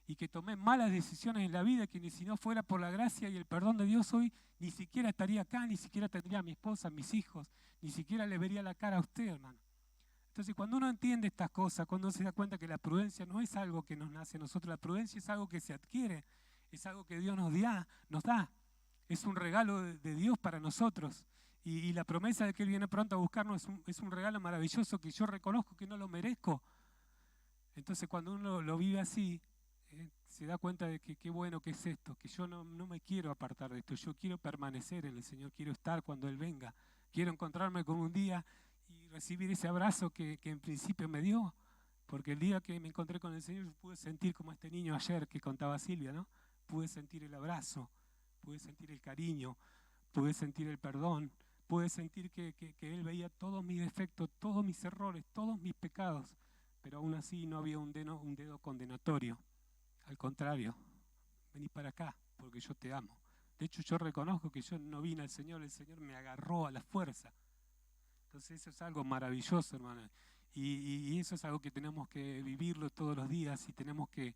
y que tomé malas decisiones en la vida, que si no fuera por la gracia y el perdón de Dios hoy, ni siquiera estaría acá, ni siquiera tendría a mi esposa, a mis hijos, ni siquiera le vería la cara a usted, hermano. Entonces, cuando uno entiende estas cosas, cuando uno se da cuenta que la prudencia no es algo que nos nace a nosotros, la prudencia es algo que se adquiere, es algo que Dios nos da, es un regalo de Dios para nosotros. Y la promesa de que Él viene pronto a buscarnos es un regalo maravilloso que yo reconozco que no lo merezco. Entonces, cuando uno lo vive así, se da cuenta de que qué bueno que es esto, que yo no me quiero apartar de esto, yo quiero permanecer en el Señor, quiero estar cuando Él venga, quiero encontrarme con un día y recibir ese abrazo que en principio me dio, porque el día que me encontré con el Señor pude sentir como este niño ayer que contaba Silvia, ¿no? Pude sentir el abrazo, pude sentir el cariño, pude sentir el perdón, pude sentir que Él veía todos mis defectos, todos mis errores, todos mis pecados, pero aún así no había un dedo condenatorio. Al contrario, vení para acá, porque yo te amo. De hecho, yo reconozco que yo no vine al Señor, el Señor me agarró a la fuerza. Entonces eso es algo maravilloso, hermano. Y eso es algo que tenemos que vivirlo todos los días y tenemos que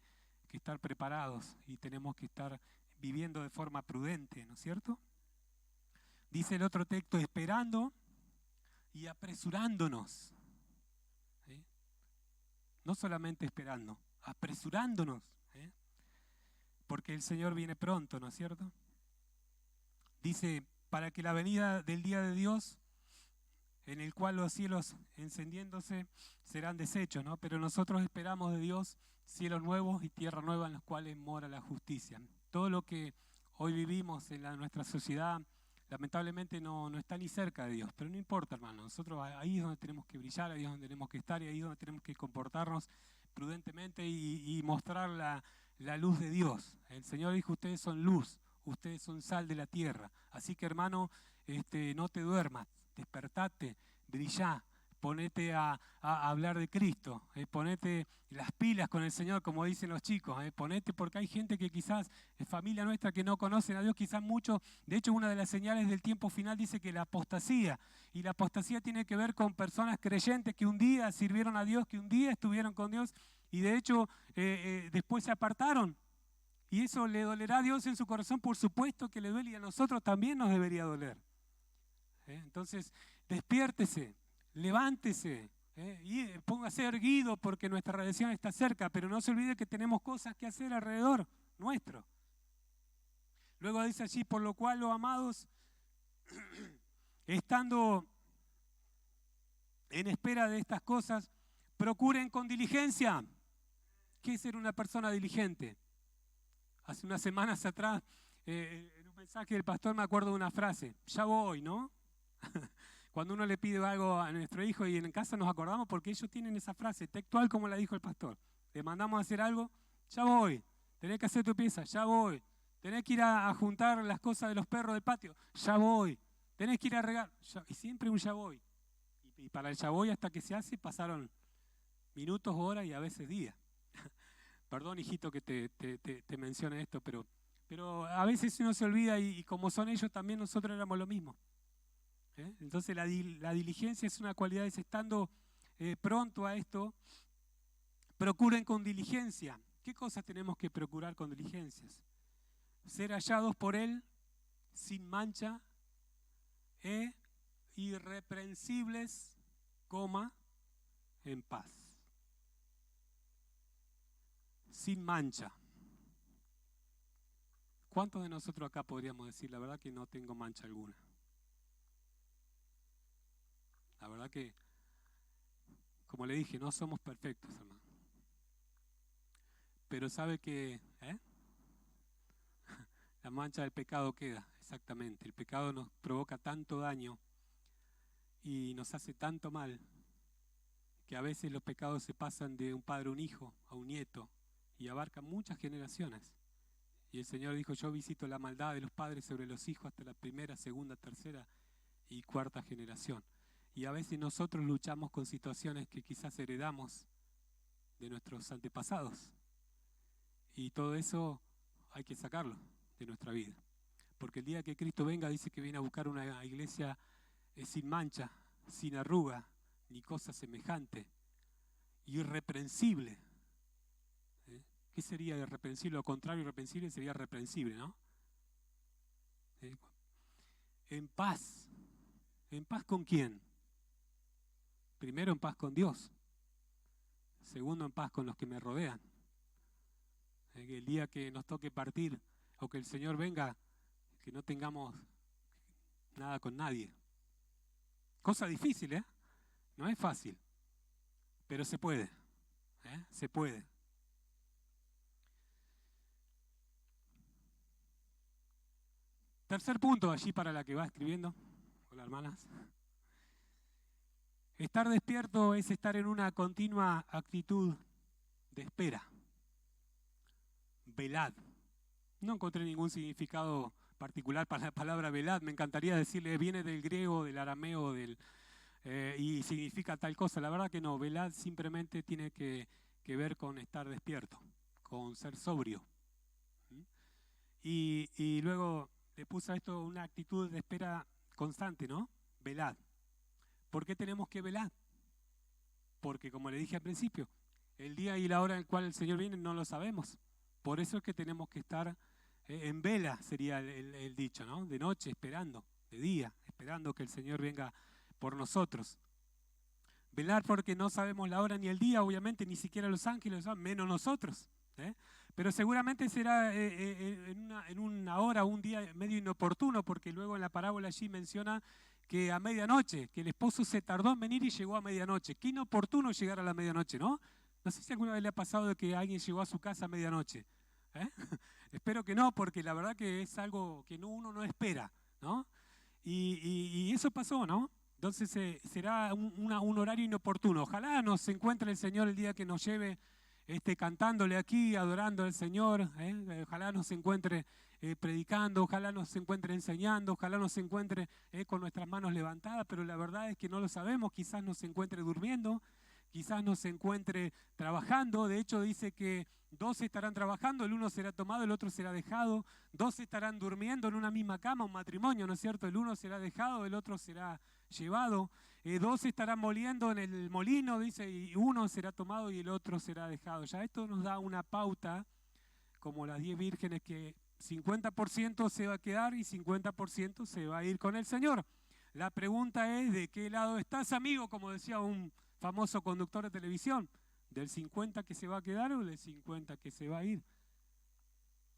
estar preparados y tenemos que estar viviendo de forma prudente, ¿no es cierto? Dice el otro texto, esperando y apresurándonos. ¿Sí? No solamente esperando, apresurándonos. Porque el Señor viene pronto, ¿no es cierto? Dice, para que la venida del día de Dios, en el cual los cielos encendiéndose serán deshechos, ¿no? Pero nosotros esperamos de Dios cielos nuevos y tierra nueva en los cuales mora la justicia. Todo lo que hoy vivimos en nuestra sociedad, lamentablemente no está ni cerca de Dios, pero no importa, hermano. Nosotros ahí es donde tenemos que brillar, ahí es donde tenemos que estar y ahí es donde tenemos que comportarnos prudentemente y mostrar la luz de Dios. El Señor dijo, ustedes son luz, ustedes son sal de la tierra. Así que, hermano, no te duermas, despertate, brillá, ponete a hablar de Cristo, ponete las pilas con el Señor, como dicen los chicos, ponete, porque hay gente que quizás, es familia nuestra, que no conocen a Dios, quizás mucho. De hecho, una de las señales del tiempo final dice que la apostasía, y la apostasía tiene que ver con personas creyentes que un día sirvieron a Dios, que un día estuvieron con Dios, y de hecho después se apartaron. Y eso le dolerá a Dios en su corazón, por supuesto que le duele, y a nosotros también nos debería doler. Entonces, despiértese, levántese, y póngase erguido porque nuestra redención está cerca, pero no se olvide que tenemos cosas que hacer alrededor nuestro. Luego dice allí, por lo cual, los amados, estando en espera de estas cosas, procuren con diligencia. ¿Qué es ser una persona diligente? Hace unas semanas atrás, en un mensaje del pastor me acuerdo de una frase, ya voy, ¿no? Cuando uno le pide algo a nuestro hijo y en casa nos acordamos porque ellos tienen esa frase textual como la dijo el pastor. Le mandamos a hacer algo, ya voy. Tenés que hacer tu pieza, ya voy. Tenés que ir a juntar las cosas de los perros del patio, ya voy. Tenés que ir a regar, y siempre un ya voy. Y para el ya voy hasta que se hace pasaron minutos, horas y a veces días. Perdón, hijito, que te mencione esto, pero a veces uno se olvida y como son ellos también nosotros éramos lo mismo. Entonces la diligencia es una cualidad, es estando pronto a esto, procuren con diligencia. ¿Qué cosas tenemos que procurar con diligencias? Ser hallados por Él sin mancha, irreprensibles, en paz. Sin mancha. ¿Cuántos de nosotros acá podríamos decir, la verdad que no tengo mancha alguna? La verdad que, como le dije, no somos perfectos, hermano. Pero sabe que la mancha del pecado queda, exactamente. El pecado nos provoca tanto daño y nos hace tanto mal que a veces los pecados se pasan de un padre a un hijo, a un nieto, y abarcan muchas generaciones. Y el Señor dijo, yo visito la maldad de los padres sobre los hijos hasta la primera, segunda, tercera y cuarta generación. Y a veces nosotros luchamos con situaciones que quizás heredamos de nuestros antepasados. Y todo eso hay que sacarlo de nuestra vida. Porque el día que Cristo venga dice que viene a buscar una iglesia sin mancha, sin arruga, ni cosa semejante, irreprensible. ¿Qué sería irreprensible? Lo contrario, irreprensible sería reprensible, ¿no? En paz. ¿En paz con quién? Primero, en paz con Dios. Segundo, en paz con los que me rodean. El día que nos toque partir o que el Señor venga, que no tengamos nada con nadie. Cosa difícil, ¿eh? No es fácil, pero se puede. Se puede. Tercer punto allí para la que va escribiendo. Hola, hermanas. Estar despierto es estar en una continua actitud de espera. Velad. No encontré ningún significado particular para la palabra velad. Me encantaría decirle, viene del griego, del arameo, y significa tal cosa. La verdad que no. Velad simplemente tiene que ver con estar despierto, con ser sobrio. Y luego le puse a esto una actitud de espera constante, ¿no? Velad. ¿Por qué tenemos que velar? Porque, como le dije al principio, el día y la hora en el cual el Señor viene no lo sabemos. Por eso es que tenemos que estar en vela, sería el dicho, ¿no? De noche esperando, de día esperando que el Señor venga por nosotros. Velar porque no sabemos la hora ni el día, obviamente, ni siquiera los ángeles, menos nosotros. Pero seguramente será en una hora, un día medio inoportuno, porque luego en la parábola allí menciona que a medianoche, que el esposo se tardó en venir y llegó a medianoche. Qué inoportuno llegar a la medianoche, ¿no? No sé si alguna vez le ha pasado de que alguien llegó a su casa a medianoche. Espero que no, porque la verdad que es algo que uno no espera, ¿no? Y eso pasó, ¿no? Entonces será un horario inoportuno. Ojalá nos encuentre el Señor el día que nos lleve cantándole aquí, adorando al Señor. Ojalá nos encuentre predicando, ojalá nos encuentre enseñando, ojalá nos encuentre con nuestras manos levantadas, pero la verdad es que no lo sabemos, quizás nos encuentre durmiendo, quizás nos encuentre trabajando. De hecho dice que dos estarán trabajando, el uno será tomado, el otro será dejado, dos estarán durmiendo en una misma cama, un matrimonio, ¿no es cierto? El uno será dejado, el otro será llevado, dos estarán moliendo en el molino, dice, y uno será tomado y el otro será dejado. Ya esto nos da una pauta, como las 10 vírgenes, que 50% se va a quedar y 50% se va a ir con el Señor. La pregunta es, ¿de qué lado estás, amigo? Como decía un famoso conductor de televisión, ¿del 50 que se va a quedar o del 50 que se va a ir?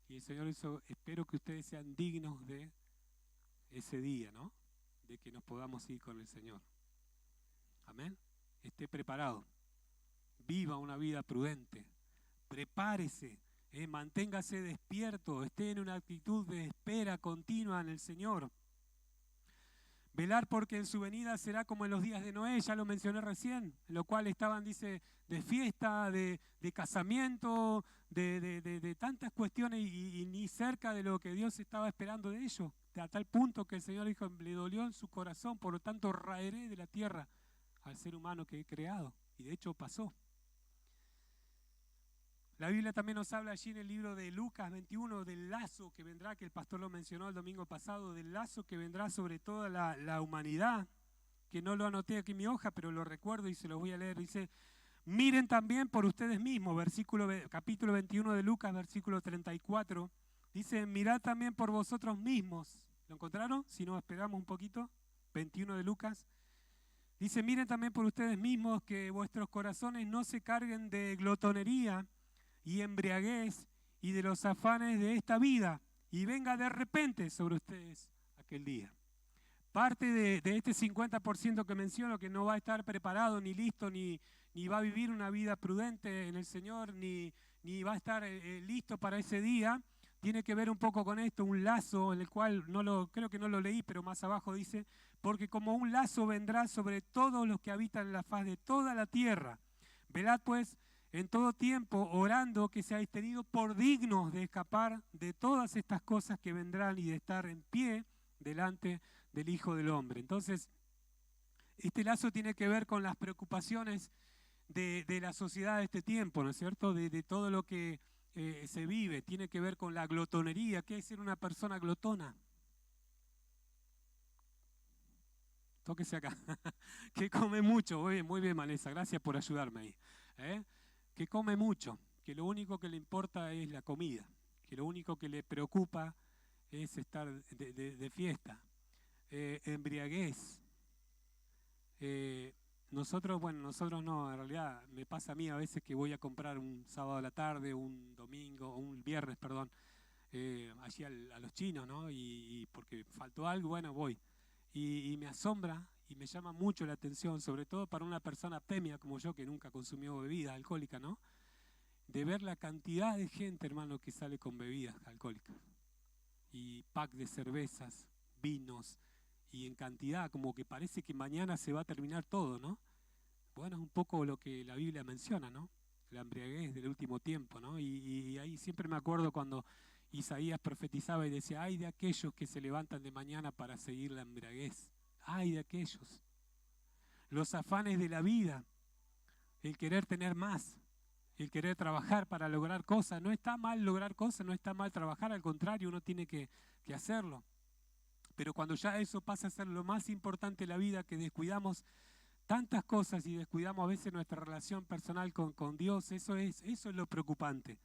Y el Señor hizo, espero que ustedes sean dignos de ese día, ¿no? De que nos podamos ir con el Señor. Amén. Esté preparado. Viva una vida prudente. Prepárese. Manténgase despierto. Esté en una actitud de espera continua en el Señor. Velar porque en su venida será como en los días de Noé, ya lo mencioné recién, en lo cual estaban, dice, de fiesta, de casamiento, de tantas cuestiones y ni cerca de lo que Dios estaba esperando de ellos, a tal punto que el Señor dijo, le dolió en su corazón, por lo tanto raeré de la tierra al ser humano que he creado, y de hecho pasó. La Biblia también nos habla allí en el libro de Lucas 21 del lazo que vendrá, que el pastor lo mencionó el domingo pasado, del lazo que vendrá sobre toda la humanidad, que no lo anoté aquí en mi hoja, pero lo recuerdo y se lo voy a leer. Dice, miren también por ustedes mismos, capítulo 21 de Lucas, versículo 34. Dice, mirad también por vosotros mismos. ¿Lo encontraron? Si no, esperamos un poquito. 21 de Lucas. Dice, miren también por ustedes mismos que vuestros corazones no se carguen de glotonería y embriaguez y de los afanes de esta vida, y venga de repente sobre ustedes aquel día. Parte de este 50% que menciono, que no va a estar preparado, ni listo, ni va a vivir una vida prudente en el Señor, ni va a estar listo para ese día, tiene que ver un poco con esto, un lazo, en el cual creo que no lo leí, pero más abajo dice, porque como un lazo vendrá sobre todos los que habitan en la faz de toda la tierra. Velad pues en todo tiempo, orando que seáis tenidos por dignos de escapar de todas estas cosas que vendrán y de estar en pie delante del Hijo del Hombre. Entonces, este lazo tiene que ver con las preocupaciones de la sociedad de este tiempo, ¿no es cierto? De todo lo que se vive, tiene que ver con la glotonería. ¿Qué es ser una persona glotona? Tóquese acá. Que come mucho. Muy bien, Vanessa, gracias por ayudarme ahí. Que come mucho, que lo único que le importa es la comida, que lo único que le preocupa es estar de fiesta, embriaguez. Nosotros no, en realidad me pasa a mí a veces que voy a comprar un sábado a la tarde, un domingo, o un viernes, perdón, allí a los chinos, ¿no? Y porque faltó algo, bueno, voy. Y me asombra y me llama mucho la atención, sobre todo para una persona abstemia como yo, que nunca consumió bebida alcohólica, ¿no? De ver la cantidad de gente, hermano, que sale con bebidas alcohólicas. Y pack de cervezas, vinos, y en cantidad, como que parece que mañana se va a terminar todo, ¿no? Bueno, es un poco lo que la Biblia menciona, ¿no? La embriaguez del último tiempo, ¿no? Y ahí siempre me acuerdo cuando Isaías profetizaba y decía, ay de aquellos que se levantan de mañana para seguir la embriaguez. Ay de aquellos. Los afanes de la vida, el querer tener más, el querer trabajar para lograr cosas. No está mal lograr cosas, no está mal trabajar, al contrario, uno tiene que hacerlo. Pero cuando ya eso pasa a ser lo más importante de la vida, que descuidamos tantas cosas y descuidamos a veces nuestra relación personal con Dios, eso es lo preocupante,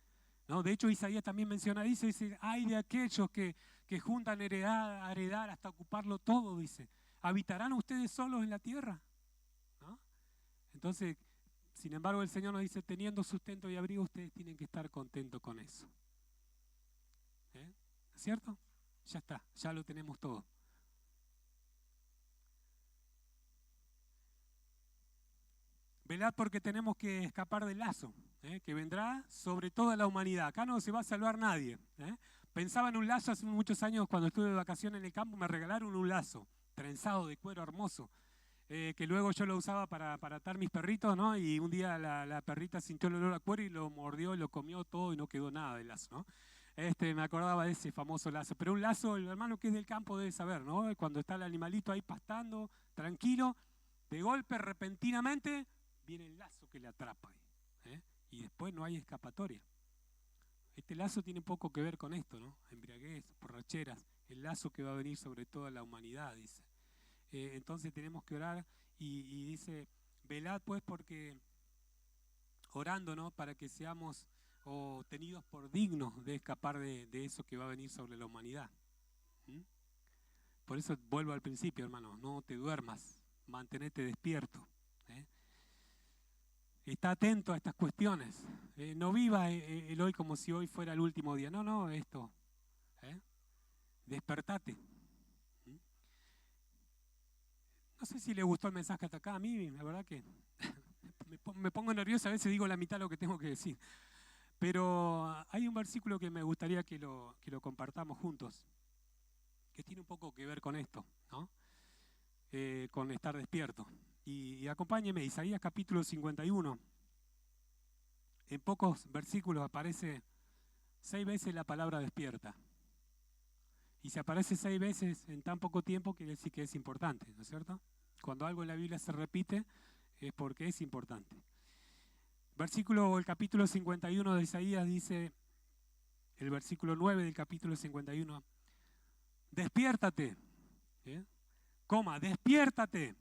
¿no? De hecho, Isaías también menciona, dice, ay de aquellos que juntan heredar hasta ocuparlo todo, dice. ¿Habitarán ustedes solos en la tierra? ¿No? Entonces, sin embargo, el Señor nos dice, teniendo sustento y abrigo, ustedes tienen que estar contentos con eso. ¿Cierto? Ya está, ya lo tenemos todo. Velad porque tenemos que escapar del lazo, que vendrá sobre toda la humanidad. Acá no se va a salvar nadie. Pensaba en un lazo hace muchos años, cuando estuve de vacaciones en el campo, me regalaron un lazo, trenzado de cuero hermoso, que luego yo lo usaba para atar mis perritos, ¿no? Y un día la perrita sintió el olor a cuero y lo mordió, lo comió todo y no quedó nada del lazo, ¿no? Me acordaba de ese famoso lazo. Pero un lazo, el hermano que es del campo debe saber, ¿no? Cuando está el animalito ahí pastando, tranquilo, de golpe, repentinamente, viene el lazo que le atrapa ahí, ¿eh? Y después no hay escapatoria. Este lazo tiene poco que ver con esto, ¿no? Embriaguez, borracheras, el lazo que va a venir sobre toda la humanidad, dice. Entonces tenemos que orar y dice, velad pues porque orando, ¿no? Para que seamos tenidos por dignos de escapar de eso que va a venir sobre la humanidad. ¿Mm? Por eso vuelvo al principio, hermano, no te duermas, mantenete despierto. Está atento a estas cuestiones. No viva el hoy como si hoy fuera el último día. No, esto. Despertate. ¿Mm? No sé si le gustó el mensaje hasta acá. A mí, la verdad que me pongo nervioso, a veces digo la mitad de lo que tengo que decir. Pero hay un versículo que me gustaría que lo compartamos juntos, que tiene un poco que ver con esto, ¿no? Con estar despierto. Y acompáñeme, Isaías capítulo 51. En pocos versículos aparece 6 veces la palabra despierta. Y si aparece 6 veces en tan poco tiempo, quiere decir que es importante, ¿no es cierto? Cuando algo en la Biblia se repite, es porque es importante. El capítulo 51 de Isaías dice, el versículo 9 del capítulo 51, despiértate, despiértate,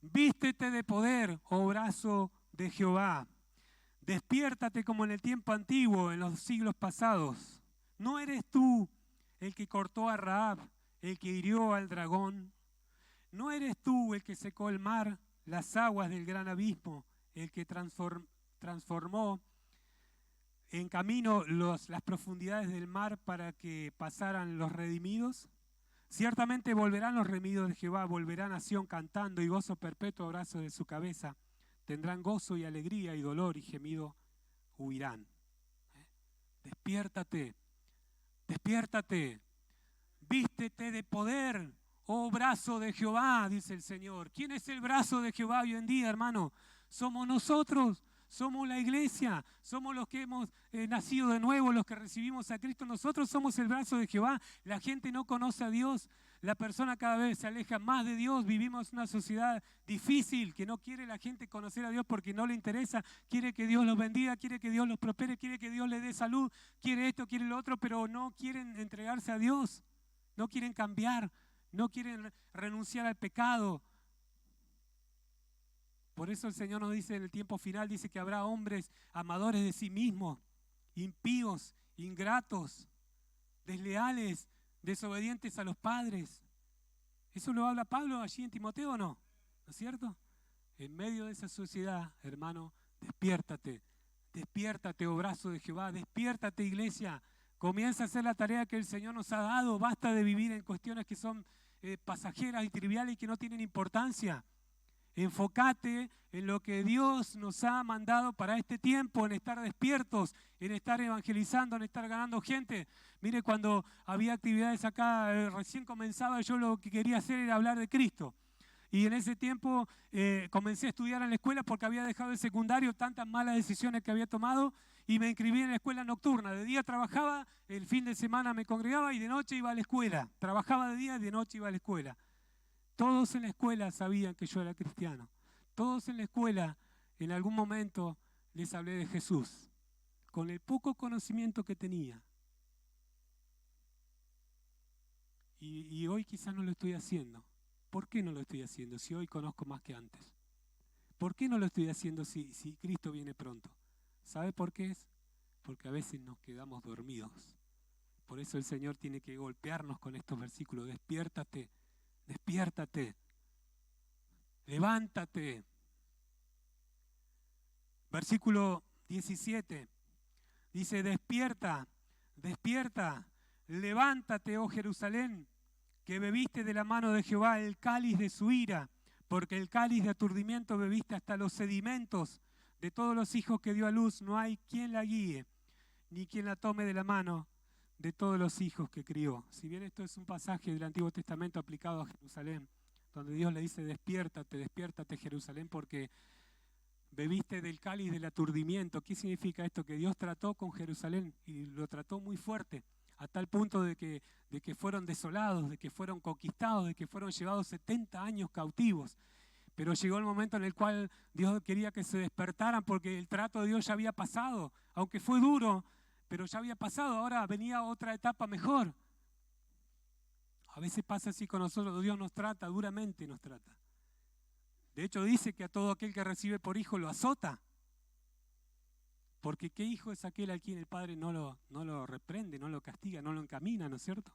vístete de poder, oh brazo de Jehová, despiértate como en el tiempo antiguo, en los siglos pasados. ¿No eres tú el que cortó a Rahab, el que hirió al dragón? ¿No eres tú el que secó el mar, las aguas del gran abismo, el que transformó en camino las profundidades del mar para que pasaran los redimidos? Ciertamente volverán los redimidos de Jehová, volverán a Sión cantando y gozo perpetuo abrazo de su cabeza. Tendrán gozo y alegría y dolor y gemido huirán. Despiértate, despiértate, vístete de poder, oh brazo de Jehová, dice el Señor. ¿Quién es el brazo de Jehová hoy en día, hermano? Somos nosotros. Somos la iglesia, somos los que hemos nacido de nuevo, los que recibimos a Cristo. Nosotros somos el brazo de Jehová. La gente no conoce a Dios, la persona cada vez se aleja más de Dios. Vivimos una sociedad difícil que no quiere la gente conocer a Dios porque no le interesa. Quiere que Dios los bendiga, quiere que Dios los prospere, quiere que Dios les dé salud, quiere esto, quiere lo otro, pero no quieren entregarse a Dios, no quieren cambiar, no quieren renunciar al pecado. Por eso el Señor nos dice en el tiempo final, dice que habrá hombres amadores de sí mismos, impíos, ingratos, desleales, desobedientes a los padres. Eso lo habla Pablo allí en Timoteo, ¿o no? ¿No es cierto? En medio de esa sociedad, hermano, despiértate, despiértate, oh brazo de Jehová, despiértate, iglesia. Comienza a hacer la tarea que el Señor nos ha dado. Basta de vivir en cuestiones que son pasajeras y triviales y que no tienen importancia. Enfócate en lo que Dios nos ha mandado para este tiempo, en estar despiertos, en estar evangelizando, en estar ganando gente. Mire, cuando había actividades acá, recién comenzaba, yo lo que quería hacer era hablar de Cristo. Y en ese tiempo comencé a estudiar en la escuela porque había dejado el secundario, tantas malas decisiones que había tomado, y me inscribí en la escuela nocturna. De día trabajaba, el fin de semana me congregaba y de noche iba a la escuela. Trabajaba de día y de noche iba a la escuela. Todos en la escuela sabían que yo era cristiano. Todos en la escuela, en algún momento, les hablé de Jesús, con el poco conocimiento que tenía. Y hoy quizás no lo estoy haciendo. ¿Por qué no lo estoy haciendo si hoy conozco más que antes? ¿Por qué no lo estoy haciendo si Cristo viene pronto? ¿Sabe por qué es? Porque a veces nos quedamos dormidos. Por eso el Señor tiene que golpearnos con estos versículos. Despiértate. Despiértate, levántate. Versículo 17 dice, despierta, despierta, levántate, oh Jerusalén, que bebiste de la mano de Jehová el cáliz de su ira, porque el cáliz de aturdimiento bebiste hasta los sedimentos. De todos los hijos que dio a luz no hay quien la guíe, ni quien la tome de la mano de todos los hijos que crió. Si bien esto es un pasaje del Antiguo Testamento aplicado a Jerusalén, donde Dios le dice, despiértate, despiértate Jerusalén, porque bebiste del cáliz del aturdimiento. ¿Qué significa esto? Que Dios trató con Jerusalén y lo trató muy fuerte, a tal punto de que fueron desolados, de que fueron conquistados, de que fueron llevados 70 años cautivos. Pero llegó el momento en el cual Dios quería que se despertaran porque el trato de Dios ya había pasado. Aunque fue duro, pero ya había pasado. Ahora venía otra etapa mejor. A veces pasa así con nosotros. Dios nos trata, duramente nos trata. De hecho dice que a todo aquel que recibe por hijo lo azota. Porque ¿qué hijo es aquel a quien el Padre no lo reprende, no lo castiga, no lo encamina, ¿no es cierto?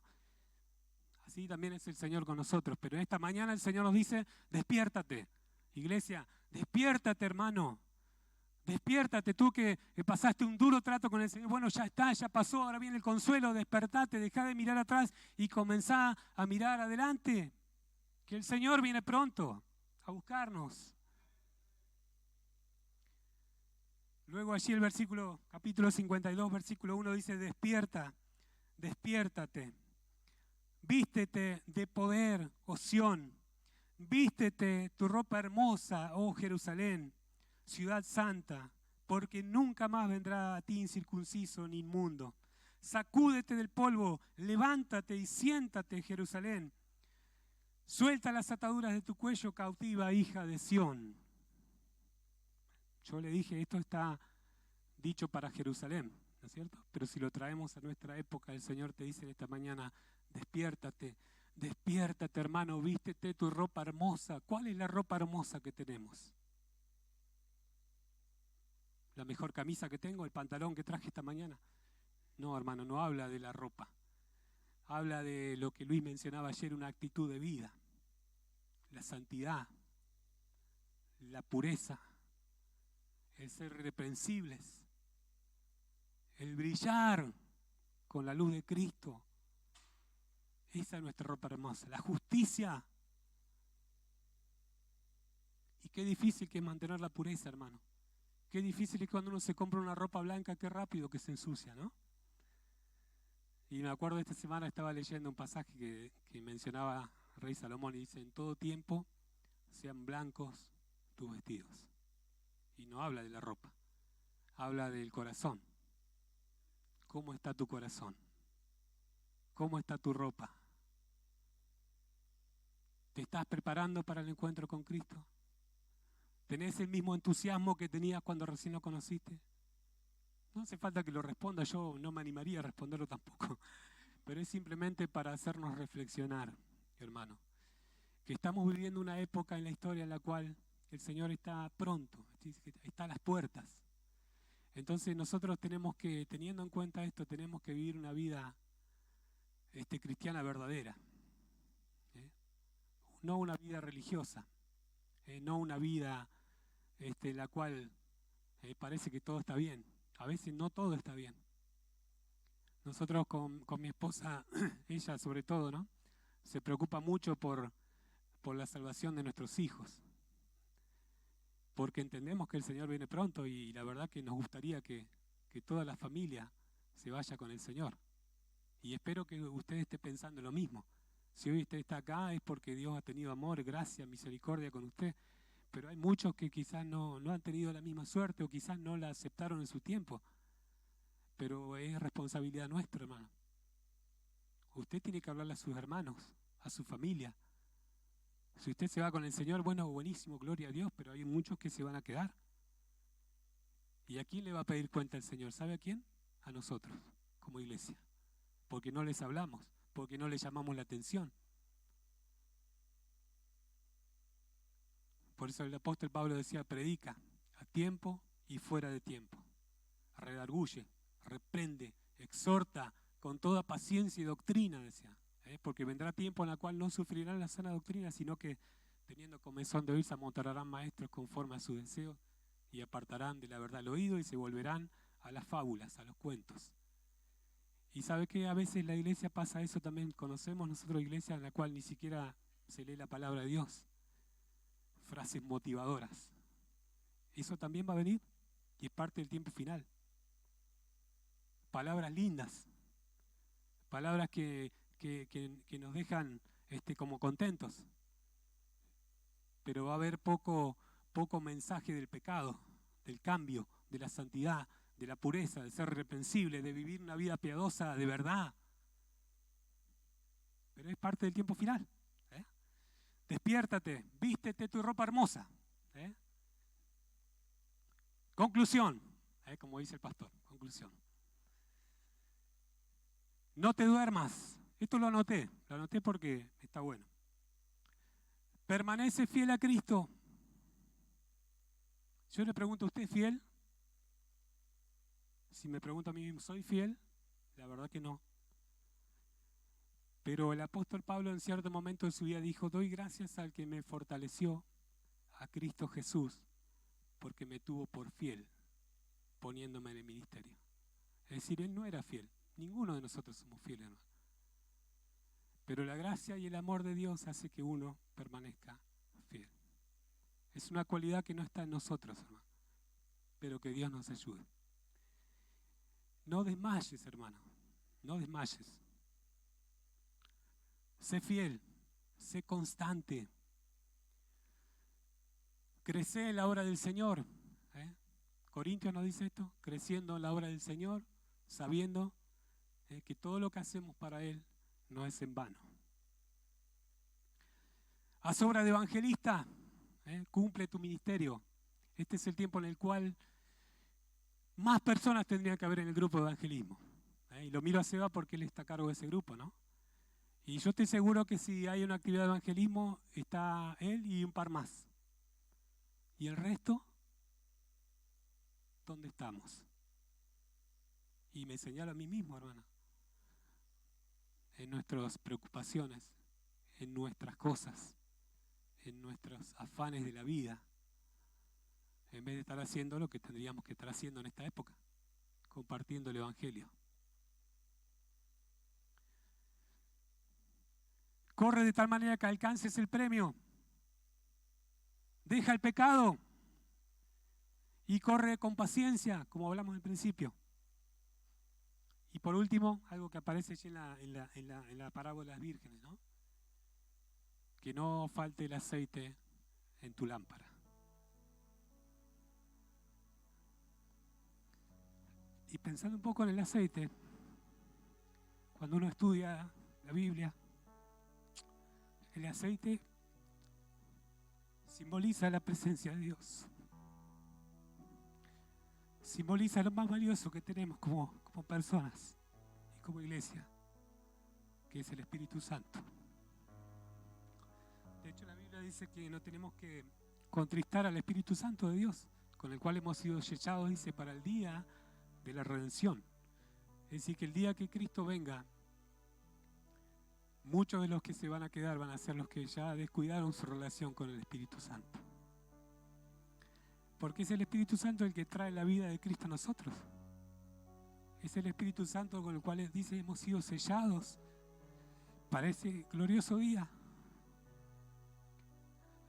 Así también es el Señor con nosotros. Pero esta mañana el Señor nos dice, despiértate. Iglesia, despiértate, hermano. Despiértate, tú que pasaste un duro trato con el Señor. Bueno, ya está, ya pasó, ahora viene el consuelo. Despertate, deja de mirar atrás y comenzá a mirar adelante. Que el Señor viene pronto a buscarnos. Luego allí el capítulo 52, versículo 1 dice, despierta, despiértate. Vístete de poder, oh Sión. Vístete tu ropa hermosa, oh Jerusalén, ciudad santa, porque nunca más vendrá a ti incircunciso ni inmundo. Sacúdete del polvo, levántate y siéntate, Jerusalén. Suelta las ataduras de tu cuello, cautiva hija de Sión. Yo le dije, esto está dicho para Jerusalén, ¿no es cierto? Pero si lo traemos a nuestra época, el Señor te dice en esta mañana, despiértate, despiértate, hermano, vístete tu ropa hermosa. ¿Cuál es la ropa hermosa que tenemos? ¿La mejor camisa que tengo? ¿El pantalón que traje esta mañana? No, hermano, no habla de la ropa. Habla de lo que Luis mencionaba ayer, una actitud de vida. La santidad, la pureza, el ser irreprensibles, el brillar con la luz de Cristo. Esa es nuestra ropa hermosa. La justicia. Y qué difícil que es mantener la pureza, hermano. Qué difícil es cuando uno se compra una ropa blanca, qué rápido que se ensucia, ¿no? Y me acuerdo esta semana estaba leyendo un pasaje que mencionaba Rey Salomón y dice, en todo tiempo sean blancos tus vestidos. Y no habla de la ropa, habla del corazón. ¿Cómo está tu corazón? ¿Cómo está tu ropa? ¿Te estás preparando para el encuentro con Cristo? ¿Tenés el mismo entusiasmo que tenías cuando recién lo conociste? No hace falta que lo responda, yo no me animaría a responderlo tampoco. Pero es simplemente para hacernos reflexionar, hermano, que estamos viviendo una época en la historia en la cual el Señor está pronto, está a las puertas. Entonces nosotros tenemos que, teniendo en cuenta esto, tenemos que vivir una vida cristiana verdadera. No una vida religiosa, no una vida en la cual parece que todo está bien. A veces no todo está bien. Nosotros con mi esposa, ella sobre todo, ¿no? Se preocupa mucho por la salvación de nuestros hijos. Porque entendemos que el Señor viene pronto y la verdad que nos gustaría que toda la familia se vaya con el Señor. Y espero que usted esté pensando lo mismo. Si hoy usted está acá es porque Dios ha tenido amor, gracia, misericordia con usted. Pero hay muchos que quizás no han tenido la misma suerte o quizás no la aceptaron en su tiempo. Pero es responsabilidad nuestra, hermano. Usted tiene que hablarle a sus hermanos, a su familia. Si usted se va con el Señor, bueno, buenísimo, gloria a Dios, pero hay muchos que se van a quedar. ¿Y a quién le va a pedir cuenta el Señor? ¿Sabe a quién? A nosotros, como iglesia. Porque no les hablamos, porque no les llamamos la atención. Por eso el apóstol Pablo decía, predica a tiempo y fuera de tiempo. Redarguye, reprende, exhorta con toda paciencia y doctrina, decía. Porque vendrá tiempo en el cual no sufrirán la sana doctrina, sino que teniendo comezón de oír se amontonarán maestros conforme a su deseo y apartarán de la verdad el oído y se volverán a las fábulas, a los cuentos. Y sabe que a veces la iglesia pasa eso también. Conocemos nosotros iglesia en la cual ni siquiera se lee la palabra de Dios. Frases motivadoras. Eso también va a venir y es parte del tiempo final. Palabras lindas. Palabras que nos dejan como contentos. Pero va a haber poco mensaje del pecado. del cambio, de la santidad, de la pureza, de ser irreprensible, de vivir una vida piadosa de verdad. Pero es parte del tiempo final. Despiértate, vístete tu ropa hermosa. Conclusión, como dice el pastor, conclusión. No te duermas. Esto lo anoté porque está bueno. Permanece fiel a Cristo. Yo le pregunto, ¿usted es fiel? Si me pregunto a mí mismo, ¿soy fiel? La verdad que no. Pero el apóstol Pablo en cierto momento de su vida dijo, doy gracias al que me fortaleció, a Cristo Jesús, porque me tuvo por fiel, poniéndome en el ministerio. Es decir, él no era fiel. Ninguno de nosotros somos fieles, hermano. Pero la gracia y el amor de Dios hace que uno permanezca fiel. Es una cualidad que no está en nosotros, hermano, pero que Dios nos ayude. No desmayes, hermano, no desmayes. Sé fiel, sé constante. Crece en la obra del Señor. Corintios nos dice esto, creciendo en la obra del Señor, sabiendo que todo lo que hacemos para Él no es en vano. Haz obra de evangelista, cumple tu ministerio. Este es el tiempo en el cual más personas tendrían que haber en el grupo de evangelismo. Y lo miro a Seba porque él está a cargo de ese grupo, ¿no? Y yo estoy seguro que si hay una actividad de evangelismo, está él y un par más. ¿Y el resto? ¿Dónde estamos? Y me señalo a mí mismo, hermano. En nuestras preocupaciones, en nuestras cosas, en nuestros afanes de la vida, en vez de estar haciendo lo que tendríamos que estar haciendo en esta época, compartiendo el Evangelio. Corre de tal manera que alcances el premio. Deja el pecado y corre con paciencia, como hablamos al principio. Y por último, algo que aparece allí en la parábola de las vírgenes, ¿no? Que no falte el aceite en tu lámpara. Y pensando un poco en el aceite, cuando uno estudia la Biblia, el aceite simboliza la presencia de Dios. Simboliza lo más valioso que tenemos como personas y como iglesia, que es el Espíritu Santo. De hecho, la Biblia dice que no tenemos que contristar al Espíritu Santo de Dios, con el cual hemos sido sellados, dice, para el día de la redención. Es decir, que el día que Cristo venga, muchos de los que se van a quedar van a ser los que ya descuidaron su relación con el Espíritu Santo. Porque es el Espíritu Santo el que trae la vida de Cristo a nosotros. Es el Espíritu Santo con el cual dice hemos sido sellados para ese glorioso día.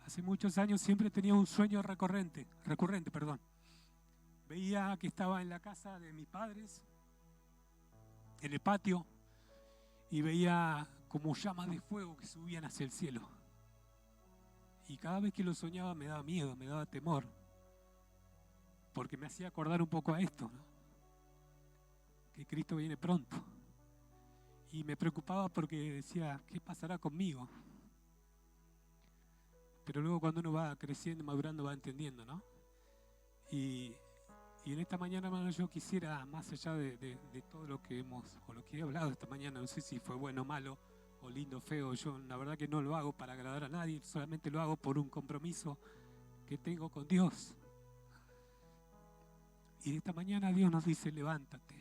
Hace muchos años siempre tenía un sueño recurrente. Veía que estaba en la casa de mis padres, en el patio, y veía como llamas de fuego que subían hacia el cielo. Y cada vez que lo soñaba me daba miedo, me daba temor, porque me hacía acordar un poco a esto, ¿no? Que Cristo viene pronto. Y me preocupaba porque decía, ¿qué pasará conmigo? Pero luego cuando uno va creciendo, madurando, va entendiendo, ¿no? Y en esta mañana, hermano, yo quisiera, más allá de todo lo que lo que he hablado esta mañana, no sé si fue bueno o malo, o lindo o feo, yo la verdad que no lo hago para agradar a nadie, solamente lo hago por un compromiso que tengo con Dios. Y esta mañana Dios nos dice, levántate.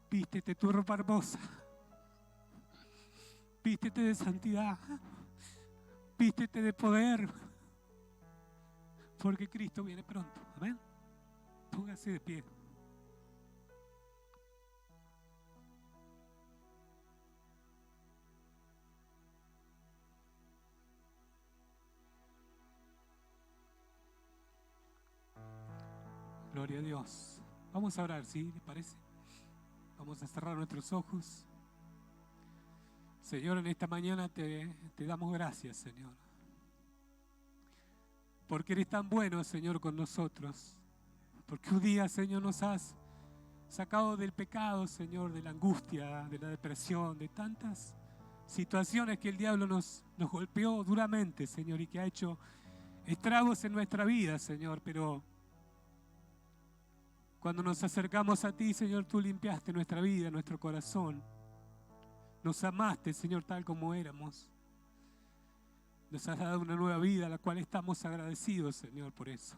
Vístete tu ropa hermosa. Vístete de santidad. Vístete de poder. Porque Cristo viene pronto. Amén. Póngase de pie. Gloria a Dios. Vamos a orar, ¿sí? ¿Le parece? Vamos a cerrar nuestros ojos. Señor, en esta mañana te damos gracias, Señor. porque eres tan bueno, Señor, con nosotros. Porque un día, Señor, nos has sacado del pecado, Señor, de la angustia, de la depresión, de tantas situaciones que el diablo nos golpeó duramente, Señor, y que ha hecho estragos en nuestra vida, Señor. Pero cuando nos acercamos a ti, Señor, tú limpiaste nuestra vida, nuestro corazón. Nos amaste, Señor, tal como éramos. Nos has dado una nueva vida, a la cual estamos agradecidos, Señor, por eso.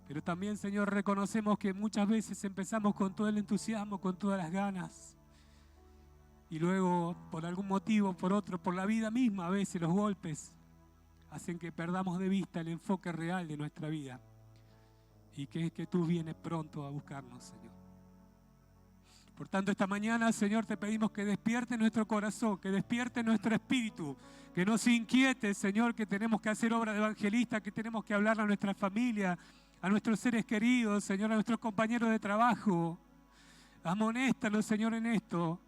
Pero también, Señor, reconocemos que muchas veces empezamos con todo el entusiasmo, con todas las ganas. Y luego, por algún motivo, por otro, por la vida misma, a veces los golpes hacen que perdamos de vista el enfoque real de nuestra vida. Y que es que tú vienes pronto a buscarnos, Señor. Por tanto, esta mañana, Señor, te pedimos que despierte nuestro corazón, que despierte nuestro espíritu, que no se inquiete, Señor, que tenemos que hacer obra de evangelista, que tenemos que hablar a nuestra familia, a nuestros seres queridos, Señor, a nuestros compañeros de trabajo. Amonéstanos, Señor, en esto.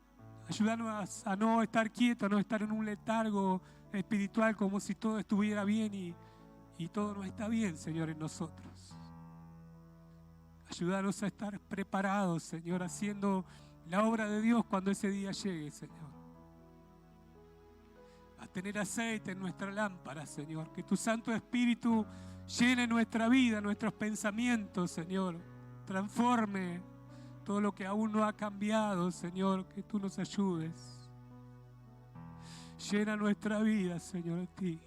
Ayúdanos a no estar quietos, a no estar en un letargo espiritual como si todo estuviera bien y todo no está bien, Señor, en nosotros. Ayúdanos a estar preparados, Señor, haciendo la obra de Dios cuando ese día llegue, Señor. A tener aceite en nuestra lámpara, Señor. Que tu Santo Espíritu llene nuestra vida, nuestros pensamientos, Señor. Transforme todo lo que aún no ha cambiado, Señor. Que tú nos ayudes. Llena nuestra vida, Señor, a ti.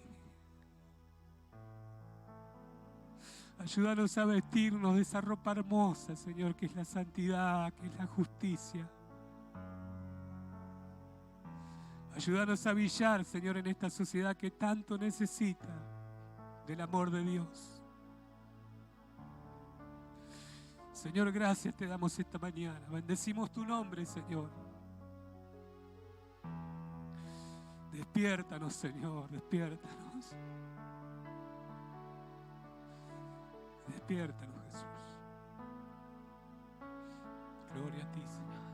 Ayúdanos a vestirnos de esa ropa hermosa, Señor, que es la santidad, que es la justicia. Ayúdanos a brillar, Señor, en esta sociedad que tanto necesita del amor de Dios. Señor, gracias te damos esta mañana. Bendecimos tu nombre, Señor. Despiértanos, Señor, despiértanos. Despiértanos, Jesús. Gloria a ti, Señor.